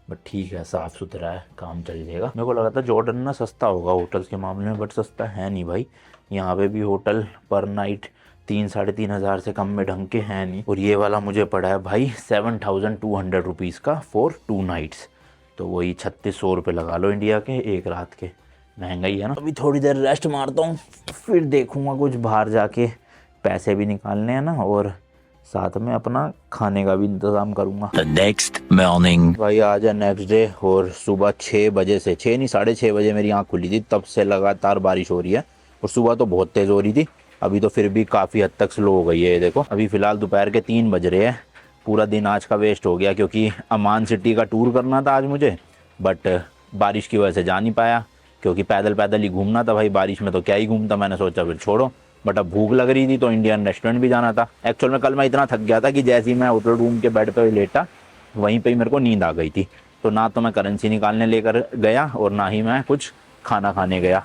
बट ठीक है, साफ़ सुथरा है, काम चल जाएगा। मेरे को लगा था जॉर्डन ना सस्ता होगा होटल्स के मामले में, बट सस्ता है नहीं भाई। यहाँ पे भी होटल पर नाइट 3-3.5 हज़ार से कम में ढंग के हैं नहीं। और ये वाला मुझे पड़ा है भाई 7,200 रुपीज़ का फॉर 2 नाइट्स। तो वही 3600 रुपये लगा लो इंडिया के एक रात के। महंगाई है ना। अभी थोड़ी देर रेस्ट मारता हूँ, फिर देखूँगा कुछ बाहर जाके, पैसे भी निकालने हैं ना, और साथ में अपना खाने का भी इंतज़ाम करूँगा। नेक्स्ट मॉर्निंग भाई आज है नेक्स्ट डे, और सुबह 6 बजे से 6 नहीं 6:30 बजे मेरी आँख खुली थी, तब से लगातार बारिश हो रही है। और सुबह तो बहुत तेज़ हो रही थी, अभी तो फिर भी काफ़ी हद तक स्लो हो गई है। देखो अभी फ़िलहाल दोपहर के 3 बज रहे हैं। पूरा दिन आज का वेस्ट हो गया, क्योंकि अमान सिटी का टूर करना था आज मुझे, बट बारिश की वजह से जा नहीं पाया, क्योंकि पैदल पैदल ही घूमना था भाई, बारिश में तो क्या ही घूमता। मैंने सोचा फिर छोड़ो, बट अब भूख लग रही थी तो इंडियन रेस्टोरेंट भी जाना था। एक्चुअल में कल मैं इतना थक गया था कि जैसे ही मैं होटल रूम के बेड पे लेटा, वहीं पे ही मेरे को नींद आ गई थी। तो ना तो मैं करेंसी निकालने लेकर गया, और ना ही मैं कुछ खाना खाने गया।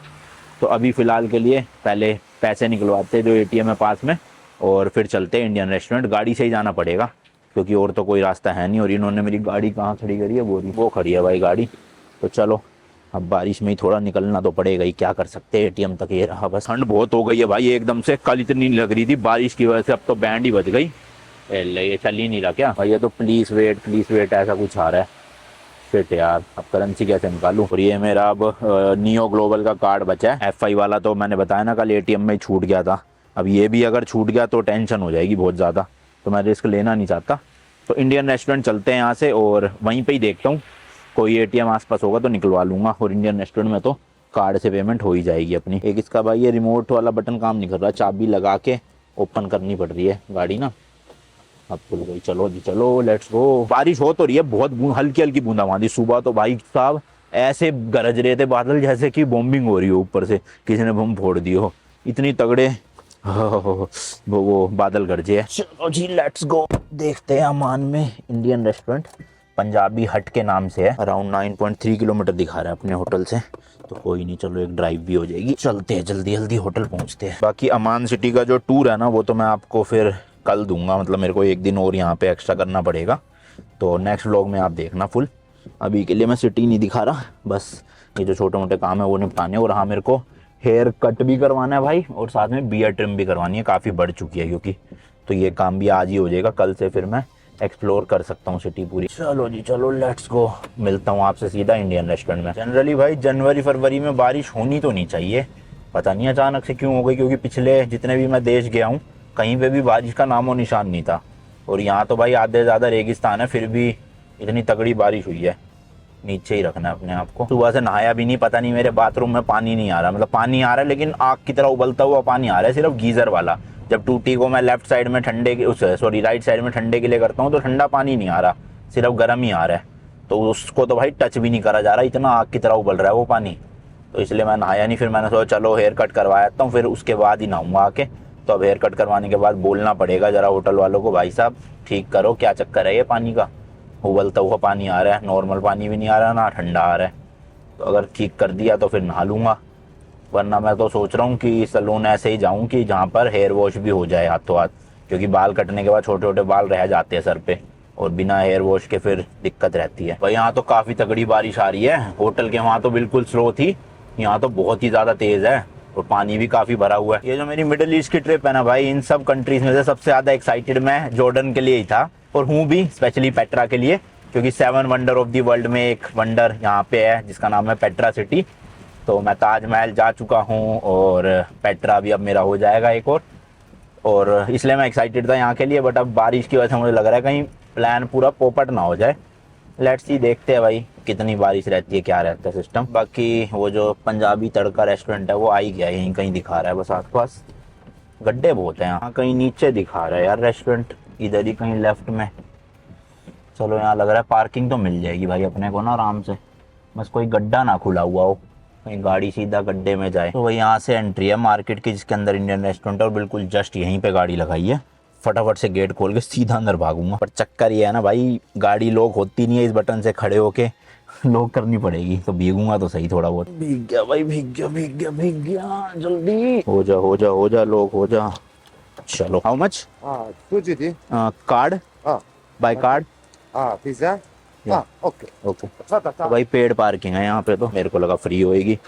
तो अभी फ़िलहाल के लिए पहले पैसे निकलवाते जो ATM है पास में, और फिर चलते इंडियन रेस्टोरेंट। गाड़ी से ही जाना पड़ेगा, क्योंकि और तो कोई रास्ता है नहीं। और इन्होंने मेरी गाड़ी कहाँ खड़ी करी है, वो खड़ी है भाई गाड़ी। तो चलो अब बारिश में ही थोड़ा निकलना तो पड़ेगा ही, क्या कर सकते हैं। ATM तक ये रहा बस। ठंड बहुत हो गई है भाई एकदम से, कल इतनी लग रही थी बारिश की वजह से, अब तो बैंड ही बज गई। ये चल ही नहीं रहा क्या भाई, ये तो प्लीज़ वेट ऐसा कुछ आ रहा है। फिट यार, अब करेंसी कैसे निकालूं। और ये मेरा अब नियो ग्लोबल का कार्ड बचा है, FI वाला तो मैंने बताया ना कल ATM में ही छूट गया था। अब ये भी अगर छूट गया तो टेंशन हो जाएगी बहुत ज़्यादा, तो मैं रिस्क लेना नहीं चाहता। तो इंडियन रेस्टोरेंट चलते हैं यहाँ से, और वहीं पे ही देखता हूँ कोई ATM आसपास होगा तो निकलवा लूँगा। और इंडियन रेस्टोरेंट में तो कार्ड से पेमेंट हो ही जाएगी अपनी। एक इसका भाई ये रिमोट वाला बटन काम नहीं कर रहा, चाबी लगा के ओपन करनी पड़ रही है गाड़ी ना। अब खुल गई, चलो जी चलो, लेट्स गो। बारिश हो तो रही है बहुत, हल्की हल्की बूंदाबांदी। सुबह तो भाई साहब ऐसे गरज रहे थे बादल जैसे कि बॉम्बिंग हो रही हो, ऊपर से किसी ने बम फोड़ दी हो, इतनी तगड़े वो बादल गरजे है। चलो जी लेट्स गो, देखते हैं अमान में इंडियन रेस्टोरेंट। पंजाबी हट के नाम से है, अराउंड 9.3 किलोमीटर दिखा रहा है अपने होटल से। तो कोई नहीं, चलो एक ड्राइव भी हो जाएगी। चलते हैं जल्दी जल्दी होटल पहुंचते हैं। बाकी अमान सिटी का जो टूर है ना, वो तो मैं आपको फिर कल दूंगा, मतलब मेरे को एक दिन और यहाँ पे एक्स्ट्रा करना पड़ेगा। तो नेक्स्ट व्लॉग में आप देखना फुल। अभी के लिए मैं सिटी नहीं दिखा रहा, बस ये जो छोटे मोटे काम है वो निपटाने। और हाँ, मेरे को हेयर कट भी करवाना है भाई, और साथ में बियर ट्रिम भी करवानी है, काफ़ी बढ़ चुकी है क्योंकि। तो ये काम भी आज ही हो जाएगा, कल से फिर मैं एक्सप्लोर कर सकता हूँ सिटी पूरी। चलो जी चलो लेट्स गो, मिलता हूँ आपसे सीधा इंडियन रेस्टोरेंट में। जनरली भाई जनवरी फरवरी में बारिश होनी तो नहीं चाहिए, पता नहीं अचानक से क्यों हो गई, क्योंकि पिछले जितने भी मैं देश गया हूँ कहीं पे भी बारिश का नामो निशान नहीं था। और यहाँ तो भाई आधे ज़्यादा रेगिस्तान है, फिर भी इतनी तगड़ी बारिश हुई है। नीचे ही रखना है अपने आप को। सुबह से नहाया भी नहीं, पता नहीं मेरे बाथरूम में पानी नहीं आ रहा, मतलब पानी आ रहा है लेकिन आग की तरह उबलता हुआ पानी आ रहा है, सिर्फ गीज़र वाला। जब टूटी को मैं लेफ्ट साइड में ठंडे के राइट साइड में ठंडे के लिए करता हूँ तो ठंडा पानी नहीं आ रहा, सिर्फ गर्म ही आ रहा है। तो उसको तो भाई टच भी नहीं करा जा रहा, इतना आग की तरह उबल रहा है वो पानी। तो इसलिए मैं नहाया नहीं। फिर मैंने सोचा चलो हेयर कट करवाया था, फिर उसके बाद ही नहाऊंगा आके। तो अब हेयर कट करवाने के बाद बोलना पड़ेगा ज़रा होटल वालों को, भाई साहब ठीक करो, क्या चक्कर है ये पानी का, उबलता हुआ पानी आ रहा है, नॉर्मल पानी भी नहीं आ रहा ना ठंडा आ रहा है। तो अगर ठीक कर दिया तो फिर नहा लूँगा, वरना मैं तो सोच रहा हूँ कि सैलून ऐसे ही जाऊँ कि जहाँ पर हेयर वॉश भी हो जाए हाथों हाथ, क्योंकि बाल कटने के बाद छोटे छोटे बाल रह जाते हैं सर पे, और बिना हेयर वॉश के फिर दिक्कत रहती है भाई। यहाँ तो काफ़ी तगड़ी बारिश आ रही है, होटल के वहाँ तो बिल्कुल स्लो थी, यहाँ तो बहुत ही ज़्यादा तेज़ है और पानी भी काफ़ी भरा हुआ है। ये जो मेरी मिडिल ईस्ट की ट्रिप है ना भाई, इन सब कंट्रीज़ में से सबसे ज़्यादा एक्साइटेड मैं जॉर्डन के लिए ही था और हूँ भी, स्पेशली पेट्रा के लिए, क्योंकि 7 वंडर ऑफ द वर्ल्ड में एक वंडर यहाँ पे है जिसका नाम है पेट्रा सिटी। तो मैं ताजमहल जा चुका हूँ और पेट्रा भी अब मेरा हो जाएगा एक और इसलिए मैं एक्साइटेड था यहाँ के लिए। बट अब बारिश की वजह से मुझे लग रहा है कहीं प्लान पूरा पोपट ना हो जाए। लेट्स सी, देखते हैं भाई कितनी बारिश रहती है, क्या रहता है सिस्टम। बाकी वो जो पंजाबी तड़का रेस्टोरेंट है वो आ ही गया, यहीं कहीं दिखा रहा है बस आसपास। गड्ढे बहुत हैं यहाँ, कहीं नीचे दिखा रहा है यार रेस्टोरेंट, इधर ही कहीं लेफ्ट में। चलो यहाँ लग रहा है पार्किंग तो मिल जाएगी भाई अपने को ना आराम से, बस कोई गड्ढा ना खुला हुआ हो, कहीं गाड़ी सीधा गड्ढे में जाए। तो भाई यहाँ से एंट्री है मार्केट की जिसके अंदर इंडियन रेस्टोरेंट है और बिल्कुल जस्ट यहीं पे गाड़ी लगाई है। फटाफट से गेट खोल के सीधा अंदर भागूंगा। पर चक्कर ये है ना भाई, गाड़ी लॉक होती नहीं है, इस बटन से खड़े होके लॉक करनी पड़ेगी, तो भीगूंगा तो सही थोड़ा बहुत। भीग गया भाई, भीग गया भीग गया भीग गया, लॉक हो जा। चलो, how much? 2 GD. Card, by card. Visa. Okay okay. तो भाई पेड पार्किंग है यहाँ पे, तो मेरे को लगा फ्री होएगी,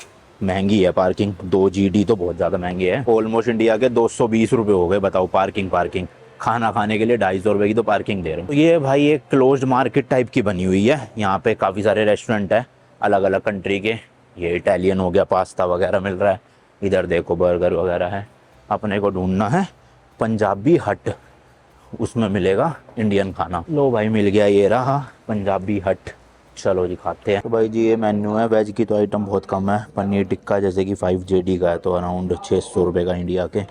महंगी है पार्किंग। 2 GD तो बहुत ज़्यादा महंगी है, ऑलमोस्ट इंडिया के 220 रुपये हो गए। बताओ पार्किंग खाना खाने के लिए 250 रुपये की तो पार्किंग दे रहे हो। तो ये भाई एक क्लोज्ड मार्केट टाइप की बनी हुई है, यहाँ पे काफ़ी सारे रेस्टोरेंट है अलग अलग कंट्री के। ये इटालियन हो गया, पास्ता वगैरह मिल रहा है, इधर देखो बर्गर वगैरह है। अपने को ढूंढना है पंजाबी हट, उसमें मिलेगा इंडियन खाना। लो भाई मिल गया, ये रहा पंजाबी हट। चलो जी खाते हैं। तो भाई जी ये मेन्यू है, वेज की तो आइटम बहुत कम है। पनीर टिक्का जैसे कि 5 JD का है तो अराउंड 600 रुपये का इंडिया के,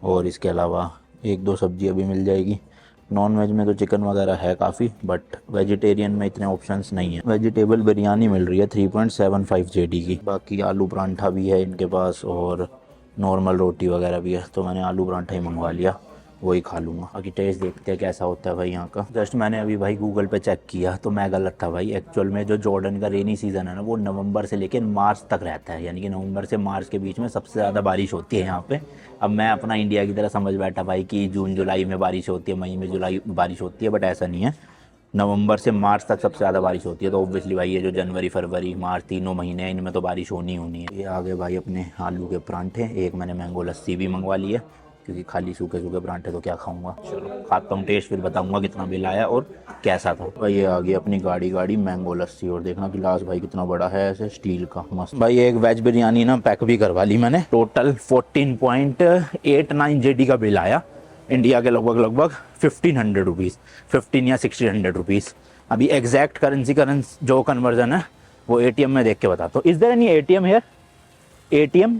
और इसके अलावा 1-2 सब्जी अभी मिल जाएगी। नॉन वेज में तो चिकन वगैरह है काफ़ी, बट वेजिटेरियन में इतने ऑप्शंस नहीं है। वेजिटेबल बिरयानी मिल रही है 3.75 JD की। बाकी आलू परांठा भी है इनके पास और नॉर्मल रोटी वगैरह भी है, तो मैंने आलू परांठा ही मंगवा लिया, वही खा लूँगा। बाकी टेस्ट देखते हैं कैसा होता है भाई यहाँ का। जस्ट मैंने अभी भाई गूगल पे चेक किया तो मैं गलत था भाई। एक्चुअल में जो जॉर्डन का रेनी सीज़न है ना, वो नवंबर से लेकर मार्च तक रहता है, यानी कि नवंबर से मार्च के बीच में सबसे ज़्यादा बारिश होती है यहाँ पे। अब मैं अपना इंडिया की तरह समझ बैठा भाई कि जून जुलाई में बारिश होती है, मई में जुलाई बारिश होती है, बट ऐसा नहीं है। नवंबर से मार्च तक सबसे ज़्यादा बारिश होती है। तो ऑब्वियसली भाई ये जो जनवरी फरवरी मार्च 3 महीने हैं, इनमें तो बारिश होनी है। ये आ गए भाई अपने आलू के परांठे। एक मैंने मैंगो लस्सी भी मंगवा ली है, क्योंकि खाली सूखे परांठे तो क्या खाऊंगा। चलो खाता हूँ, टेस्ट फिर बताऊंगा कितना बिल आया और कैसा था। भाई ये आ गई अपनी गाड़ी मैंगो लस्सी, और देखना गिलास भाई कितना बड़ा है, ऐसे स्टील का मस्त। भाई एक वेज बिरयानी ना पैक भी करवा ली मैंने। टोटल 14.89 JD का बिल आया, इंडिया के लगभग 1500 रुपीज़, 15 या 1600 रुपीज़। अभी एग्जैक्ट करेंसी जो कन्वर्जन है वो ATM में देख के बताता हूँ। Is there any ATM here? ATM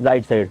right side.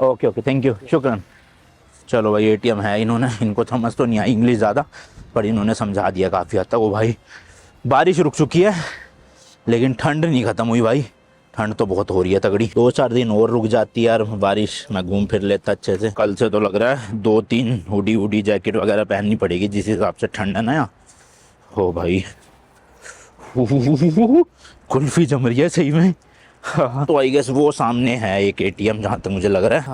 Okay thank you, शुक्रान। चलो भाई ATM है, इनको समझ तो नहीं आई इंग्लिश ज़्यादा, पर इन्होंने समझा दिया काफ़ी हद तक। वो भाई बारिश रुक चुकी है लेकिन ठंड नहीं ख़त्म हुई भाई, ठंड तो बहुत हो रही है तगड़ी। 2-4 दिन और रुक जाती है यार बारिश, मैं घूम फिर लेता अच्छे से। कल से तो लग रहा है 2-3 हुडी जैकेट वगैरह पहननी पड़ेगी, जिस हिसाब से ठंड है ना यहाँ। हो भाई कुल्फी जम रही है सही में। तो आई गेस वो सामने है एक ATM जहाँ तक मुझे लग रहा है।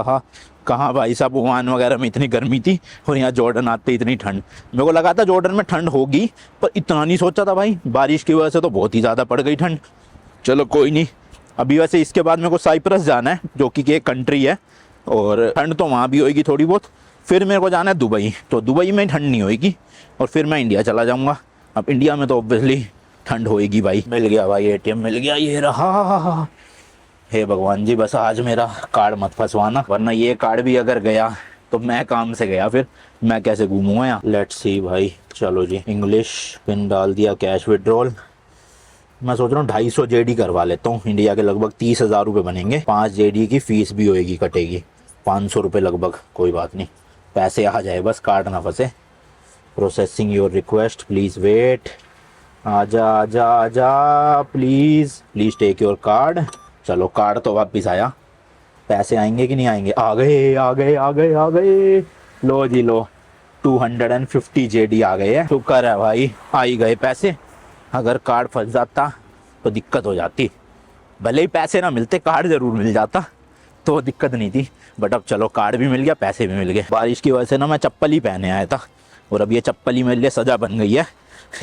हाँ कहाँ भाई साहब, ओमान वगैरह में इतनी गर्मी थी और यहाँ जॉर्डन आते इतनी ठंड। मेरे को लगा था जॉर्डन में ठंड होगी, पर इतना नहीं सोचा था भाई, बारिश की वजह से तो बहुत ही ज़्यादा पड़ गई ठंड। चलो कोई नहीं। अभी वैसे इसके बाद मेरे को साइप्रस जाना है, जो कि एक कंट्री है, और ठंड तो वहाँ भी होगी थोड़ी बहुत। फिर मेरे को जाना है दुबई, तो दुबई में ठंड नहीं होगी, और फिर मैं इंडिया चला जाऊँगा। अब इंडिया में तो ऑब्वियसली ठंड होएगी भाई। मिल गया भाई ATM मिल गया, ये रहा। हे भगवान जी बस आज मेरा कार्ड मत फंसवाना, वरना ये कार्ड भी अगर गया तो मैं काम से गया, फिर मैं कैसे घूमूंगा यहाँ। लेट्स सी भाई, चलो जी इंग्लिश पिन डाल दिया, कैश विड्रॉल। मैं सोच रहा हूँ 250 JD करवा लेता हूँ, इंडिया के लगभग 30,000 रुपये बनेंगे। 5 JD की फीस भी होएगी, कटेगी 500 रुपये लगभग। कोई बात नहीं, पैसे आ जाए बस, कार्ड ना फंसे। Processing your request, please wait. आजा प्लीज़ टेक योर कार्ड। चलो कार्ड तो वापस आया, पैसे आएंगे कि नहीं आएंगे? आ गए। लो जी लो, 250 JD आ गए हैं। शुक्र है भाई आ ही गए पैसे, अगर कार्ड फंस जाता तो दिक्कत हो जाती। भले ही पैसे ना मिलते, कार्ड ज़रूर मिल जाता तो दिक्कत नहीं थी, बट अब चलो कार्ड भी मिल गया, पैसे भी मिल गए। बारिश की वजह से ना मैं चप्पल ही पहने आया था, और अब ये चप्पल ही मेरे लिए सज़ा बन गई है।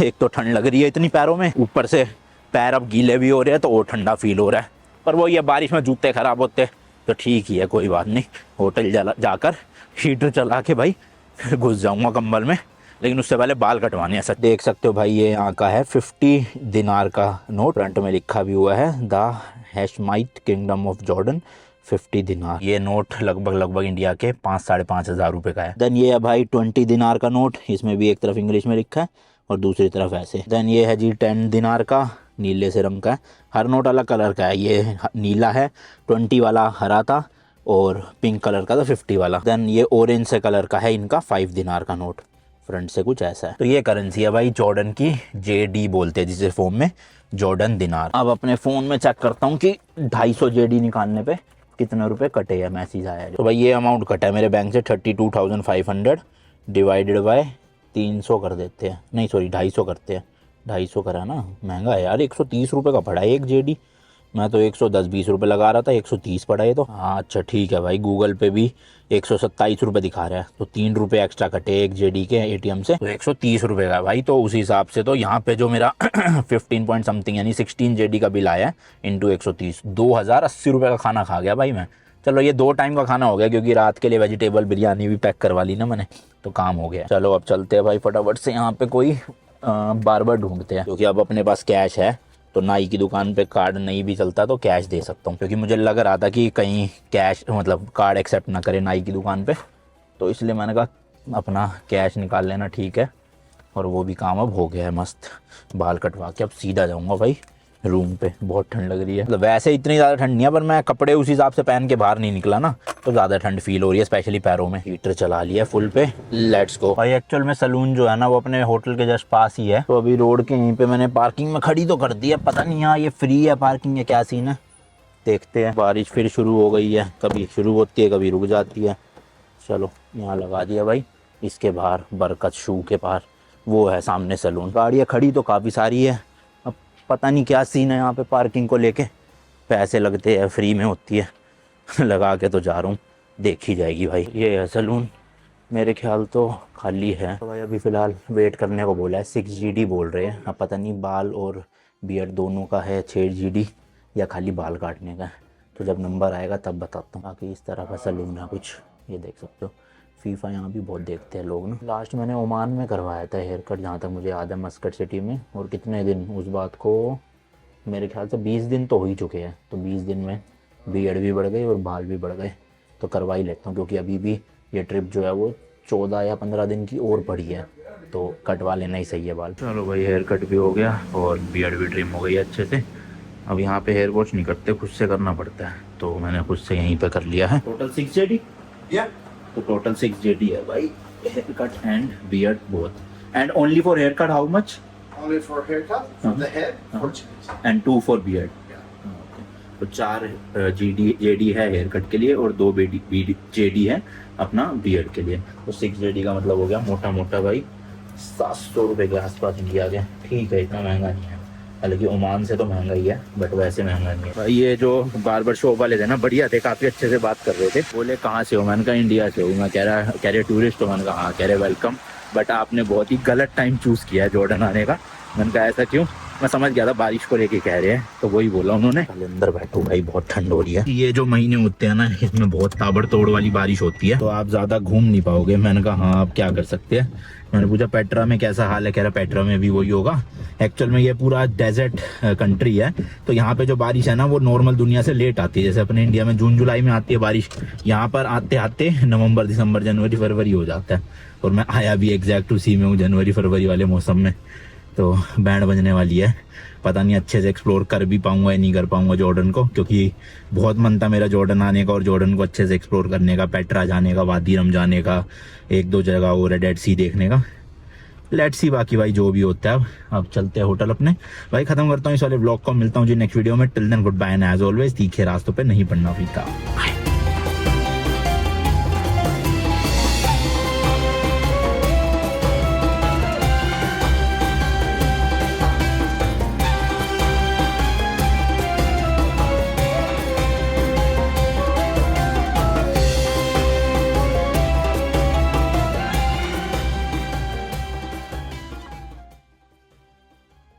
एक तो ठंड लग रही है इतनी पैरों में, ऊपर से पैर अब गीले भी हो रहे हैं तो और ठंडा फील हो रहा है। पर वो ये बारिश में जूते ख़राब होते तो ठीक ही है, कोई बात नहीं। होटल जाकर हीटर चला के भाई फिर घुस जाऊँगा कंबल में, लेकिन उससे पहले बाल कटवाने हैं। सर देख सकते हो भाई, ये यहाँ का है 50 दिनार का नोट, फ्रंट में लिखा भी हुआ है द हैशमाइट किंगडम ऑफ जॉर्डन 50 दिनार। ये नोट लगभग इंडिया के 5-5.5 हज़ार रुपये का है। देन ये है भाई 20 दिनार का नोट, इसमें भी एक तरफ इंग्लिश में लिखा है और दूसरी तरफ ऐसे। देन ये है जी 10 दिनार का, नीले से रंग का है, हर नोट अलग कलर का है। ये नीला है, 20 वाला हरा था, और पिंक कलर का था 50 वाला। देन ये ऑरेंज से कलर का है इनका 5 दिनार का नोट, फ्रंट से कुछ ऐसा है। तो ये करेंसी है भाई जॉर्डन की, JD बोलते हैं जिसे फ़ोन में, जॉर्डन दिनार। अब अपने फ़ोन में चेक करता हूँ कि 250 JD निकालने पे कितने रुपए कटे या मैसेज आया। तो भाई ये अमाउंट कटा है मेरे बैंक से 32,500 डिवाइडेड बाय 300 कर देते हैं, नहीं सॉरी 250 करते हैं। 250 करा ना, महंगा है यार, 130 रुपये का पड़ा है एक JD। मैं तो 110-20 रुपये लगा रहा था, 130 पड़ा है तो। हाँ अच्छा ठीक है भाई, गूगल पे भी 127 रुपये दिखा रहा है, तो 3 रुपये एक्स्ट्रा कटे एक JD के ATM से, तो 130 रुपये का भाई। तो उस हिसाब से तो यहाँ पे जो मेरा 15 पॉइंट समथिंग यानी 16 JD का बिल आया है इंटू 130, 2080 रुपये का खाना खा गया भाई मैं। चलो ये 2 टाइम का खाना हो गया, क्योंकि रात के लिए वेजिटेबल बिरयानी भी पैक करवा ली ना मैंने, तो काम हो गया। चलो अब चलते हैं भाई फटाफट से, यहाँ पे कोई बार्बर ढूंढते हैं, क्योंकि अब अपने पास कैश है। तो नाई की दुकान पे कार्ड नहीं भी चलता तो कैश दे सकता हूँ, क्योंकि मुझे लग रहा था कि कहीं कैश मतलब कार्ड एक्सेप्ट ना करे नाई की दुकान पे, तो इसलिए मैंने कहा अपना कैश निकाल लेना ठीक है। और वो भी काम अब हो गया है मस्त। बाल कटवा के अब सीधा जाऊँगा भाई रूम पे, बहुत ठंड लग रही है। मतलब वैसे इतनी ज़्यादा ठंड नहीं है, पर मैं कपड़े उस हिसाब से पहन के बाहर नहीं निकला ना, तो ज़्यादा ठंड फील हो रही है, स्पेशली पैरों में। हीटर चला लिया फुल पे, लेट्स गो भाई। एक्चुअल में सलून जो है ना वो अपने होटल के जस्ट पास ही है, तो अभी रोड के यहीं पे मैंने पार्किंग में खड़ी तो कर दी है। पता नहीं यहाँ ये फ्री है पार्किंग या क्या सीन है, देखते हैं। बारिश फिर शुरू हो गई है, कभी शुरू होती है कभी रुक जाती है। चलो यहाँ लगा दिया भाई, इसके बाहर बरकत शू के पार वो है सामने सलून। गाड़ियाँ खड़ी तो काफ़ी सारी है, अब पता नहीं क्या सीन है यहाँ पे पार्किंग को लेके। पैसे लगते हैं, फ्री में होती है लगा के तो जा रहा हूँ, देखी जाएगी भाई। ये है सलून, मेरे ख्याल तो खाली है। तो भाई अभी फ़िलहाल वेट करने को बोला है, 6 GD बोल रहे हैं। अब पता नहीं बाल और बियर्ड दोनों का है 6 GD या खाली बाल काटने का है, तो जब नंबर आएगा तब बताता हूँ। बाकी इस तरह का सलून है कुछ, ये देख सकते हो। फीफा यहाँ भी बहुत देखते हैं लोग ना। लास्ट मैंने ओमान में करवाया था हेयर कट, जहाँ तक मुझे याद है, मस्कट सिटी में। और कितने दिन, उस बात को मेरे ख्याल से 20 दिन तो हो ही चुके हैं। तो 20 दिन में बियर्ड भी बढ़ गई और बाल भी बढ़ गए, तो करवा ही लेता हूँ, क्योंकि अभी भी ये ट्रिप जो है वो 14 या 15 दिन की और पड़ी है, तो कटवा लेना ही सही है बाल। चलो भाई हेयर कट भी हो गया और बियर्ड भी ट्रिम हो गई है अच्छे से। अब यहाँ पे हेयर वॉश नहीं करते, खुद से करना पड़ता है, तो मैंने खुद से यहीं पे कर लिया है। टोटल 6 JD, तो टोटल 6 JD है भाई, haircut and beard both. And only for haircut how much? Only for haircut from the head, $4. And 2 for beard. तो 4 JD है हेयर कट के लिए और 2 JD है अपना बियर्ड के लिए। तो 6 JD का मतलब हो गया मोटा मोटा भाई 700 रुपये के आसपास इंडिया के। ठीक है, इतना महंगा नहीं है, हालांकि ओमान से तो महंगा ही है, बट वैसे महंगा नहीं है भाई। ये जो बार्बर शॉप वाले थे ना, बढ़िया थे, काफ़ी अच्छे से बात कर रहे थे। बोले कहाँ से हो, मैंने कहा इंडिया से हो। मैं कह रहे टूरिस्ट हो, मैंने कहा हाँ। कह रहे वेलकम, बट आपने बहुत ही गलत टाइम चूज़ किया है जॉर्डन आने का। मैंने कहा ऐसा क्यों? मैं समझ गया था बारिश को लेके कह रहे हैं, तो वही बोला उन्होंने। अंदर बैठो भाई, बहुत ठंड हो रही है। ये जो महीने होते हैं ना, इसमें बहुत ताबड़तोड़ वाली बारिश होती है, तो आप ज़्यादा घूम नहीं पाओगे। मैंने कहा हाँ, आप क्या कर सकते हैं। मैंने पूछा पेट्रा में कैसा हाल है, कह रहा पेट्रा में भी वही होगा। एक्चुअल में ये पूरा डेजर्ट कंट्री है, तो यहाँ पे जो बारिश है ना वो नॉर्मल दुनिया से लेट आती है। जैसे अपने इंडिया में जून जुलाई में आती है बारिश, यहाँ पर आते आते नवंबर दिसंबर जनवरी फरवरी हो जाता है। और मैं आया भी एग्जैक्ट उसी में हूँ, जनवरी फरवरी वाले मौसम में। तो बैंड बजने वाली है, पता नहीं अच्छे से एक्सप्लोर कर भी पाऊंगा या नहीं कर पाऊंगा जॉर्डन को, क्योंकि बहुत मन था मेरा जॉर्डन आने का और जॉर्डन को अच्छे से एक्सप्लोर करने का, पेट्रा जाने का, वादी रम जाने का, 1-2 जगह और है डेड सी देखने का। लेट्स सी, बाकी भाई जो भी होता है। अब चलते हैं होटल अपने। भाई खत्म करता हूँ इस वाले ब्लॉग को, मिलता हूँ जी नेक्स्ट वीडियो में। Till then goodbye and as always तीखे रास्तों पे नहीं पड़ना फीका।